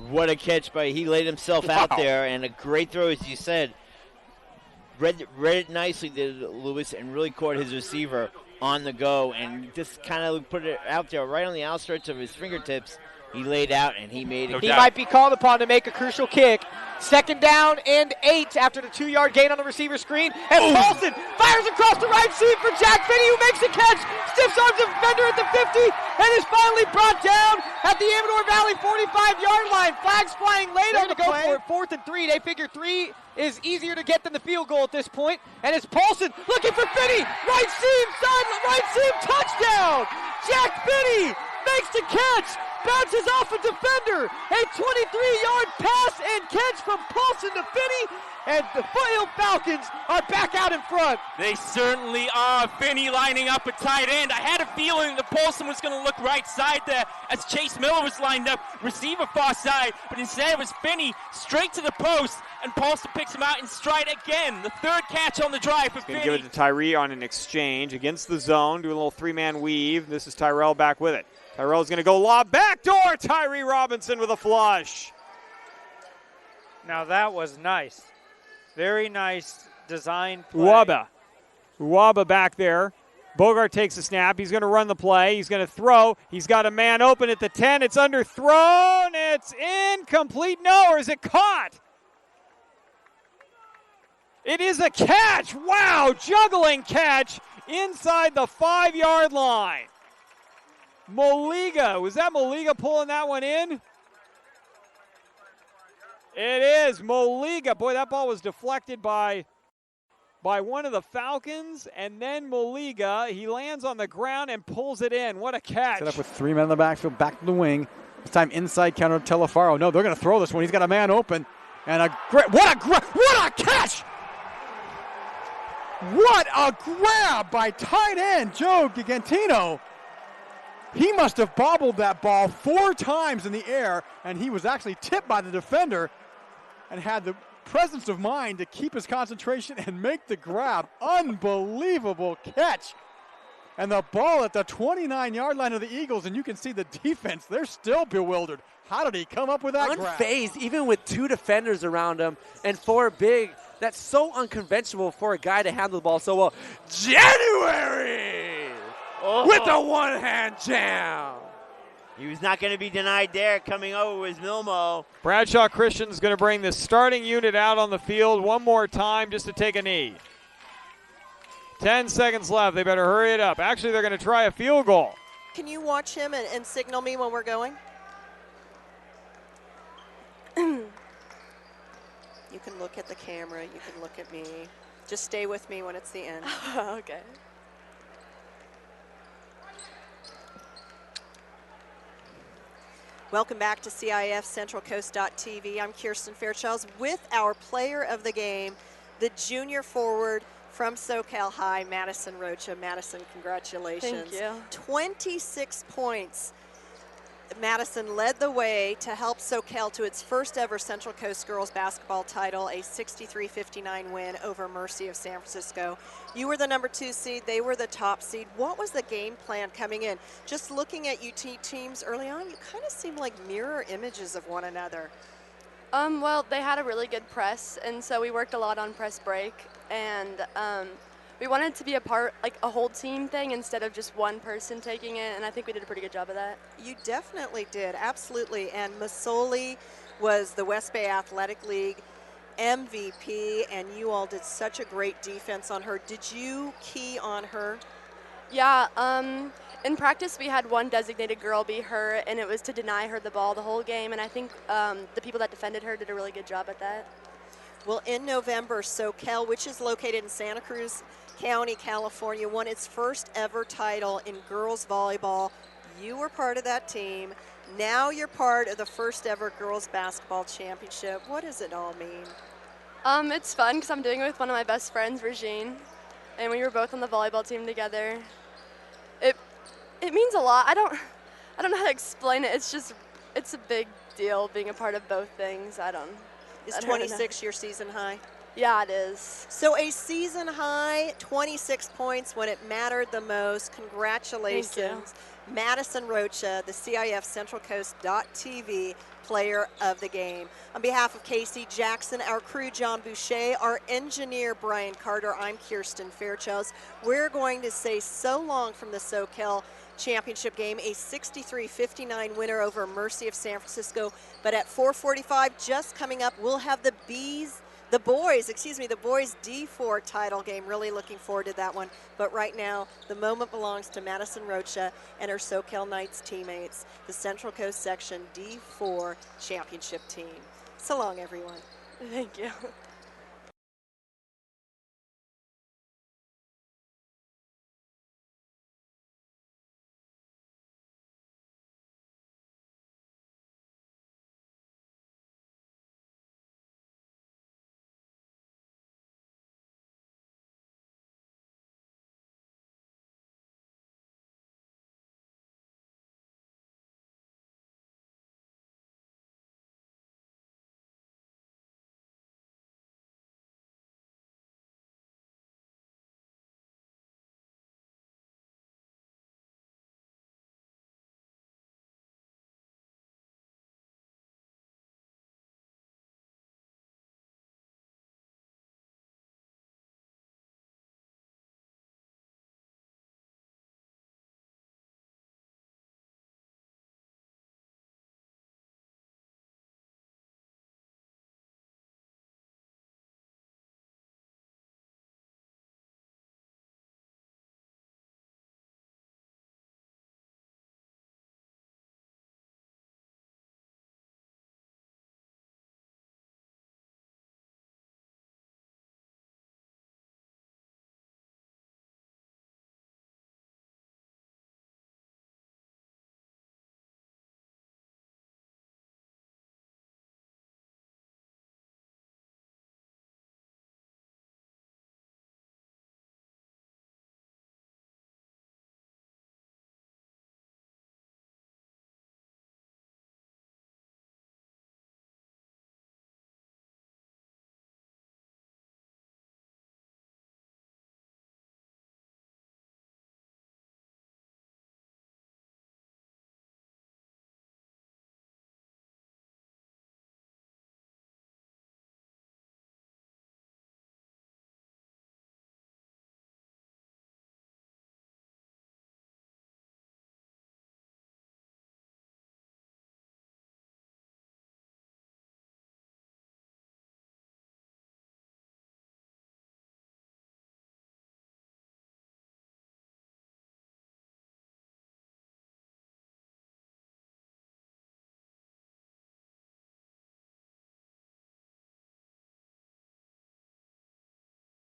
What a catch he laid himself out there, and a great throw, as you said. Read it nicely, did Lewis, and really caught his receiver on the go, and just kind of put it out there right on the outstretch of his fingertips. He laid out, and he made it. He might be called upon to make a crucial kick. 2nd down and 8 after the 2-yard gain on the receiver screen. And Paulson fires across the right seam for Jack Finney, who makes the catch. Stiffs arms the defender at the 50 and is finally brought down at the Amador Valley 45-yard line. Flags flying late on the play. For it. 4th and 3. They figure 3 is easier to get than the field goal at this point. And it's Paulson looking for Finney. Right seam, touchdown. Jack Finney makes the catch. Bounces off a defender. A 23-yard pass and catch from Paulson to Finney. And the Foothill Falcons are back out in front. They certainly are. Finney lining up at tight end. I had a feeling that Paulson was going to look right side there as Chase Miller was lined up, receiver far side. But instead it was Finney straight to the post, and Paulson picks him out in stride again. The 3rd catch on the drive for Finney. Give it to Tyree on an exchange against the zone. Do a little 3-man weave. This is Tyrell back with it. Tyrell's going to go lob backdoor. Tyree Robinson with a flush. Now that was nice. Very nice design play. Uwaba back there. Bogart takes a snap. He's going to run the play. He's going to throw. He's got a man open at the 10. It's underthrown. It's incomplete. No, or is it caught? It is a catch. Wow, juggling catch inside the 5-yard line. Maliga. Was that Maliga pulling that one in? It is Maliga. Boy, that ball was deflected by one of the Falcons, and then Maliga, he lands on the ground and pulls it in. What a catch. Set up with 3 men in the backfield, back to the wing. This time inside counter to Telefaro. No, they're going to throw this one. He's got a man open. And what a catch! What a grab by tight end Joe Gigantino. He must have bobbled that ball 4 times in the air, and he was actually tipped by the defender and had the presence of mind to keep his concentration and make the grab. Unbelievable catch. And the ball at the 29-yard line of the Eagles, and you can see the defense, they're still bewildered. How did he come up with that grab? Unfazed, even with 2 defenders around him and 4 big. That's so unconventional for a guy to handle the ball so well. January with a one-hand jam. He was not going to be denied there. Coming over was Milmo. Bradshaw Christian's going to bring the starting unit out on the field one more time just to take a knee. 10 seconds left. They better hurry it up. Actually, they're going to try a field goal. Can you watch him and signal me when we're going? You can look at the camera. You can look at me. Just stay with me when it's the end. Okay. Welcome back to CIF-Central Coast.tv. I'm Kirsten Fairchild with our player of the game, the junior forward from Soquel High, Madison Rocha. Madison, congratulations. Thank you. 26 points. Madison led the way to help Soquel to its first ever Central Coast girls basketball title, a 63-59 win over Mercy of San Francisco. You were the number 2 seed, they were the top seed. What was the game plan coming in? Just looking at UT teams early on, you kind of seemed like mirror images of one another. Well, they had a really good press, and so we worked a lot on press break, and we wanted to be a whole team thing instead of just one person taking it, and I think we did a pretty good job of that. You definitely did, absolutely. And Masoli was the West Bay Athletic League MVP, and you all did such a great defense on her. Did you key on her? Yeah, in practice we had one designated girl be her, and it was to deny her the ball the whole game, and I think the people that defended her did a really good job at that. Well, in November, Soquel, which is located in Santa Cruz County, California, won its first ever title in girls volleyball. You were part of that team. Now you're part of the first ever girls basketball championship. What does it all mean? It's fun because I'm doing it with one of my best friends, Regine, and we were both on the volleyball team together. It means a lot. I don't know how to explain it. It's a big deal being a part of both things. Is 26 your season high? Yeah, it is. So a season high, 26 points when it mattered the most. Congratulations. Madison Rocha, the CIF-Central Coast.TV player of the game. On behalf of Casey Jackson, our crew, John Boucher, our engineer, Brian Carter, I'm Kirsten Fairchild. We're going to say so long from the Soquel championship game, a 63-59 winner over Mercy of San Francisco. But at 4:45, just coming up, we'll have the boys D4 title game. Really looking forward to that one. But right now, the moment belongs to Madison Rocha and her Soquel Knights teammates, the Central Coast Section D4 championship team. So long, everyone. Thank you.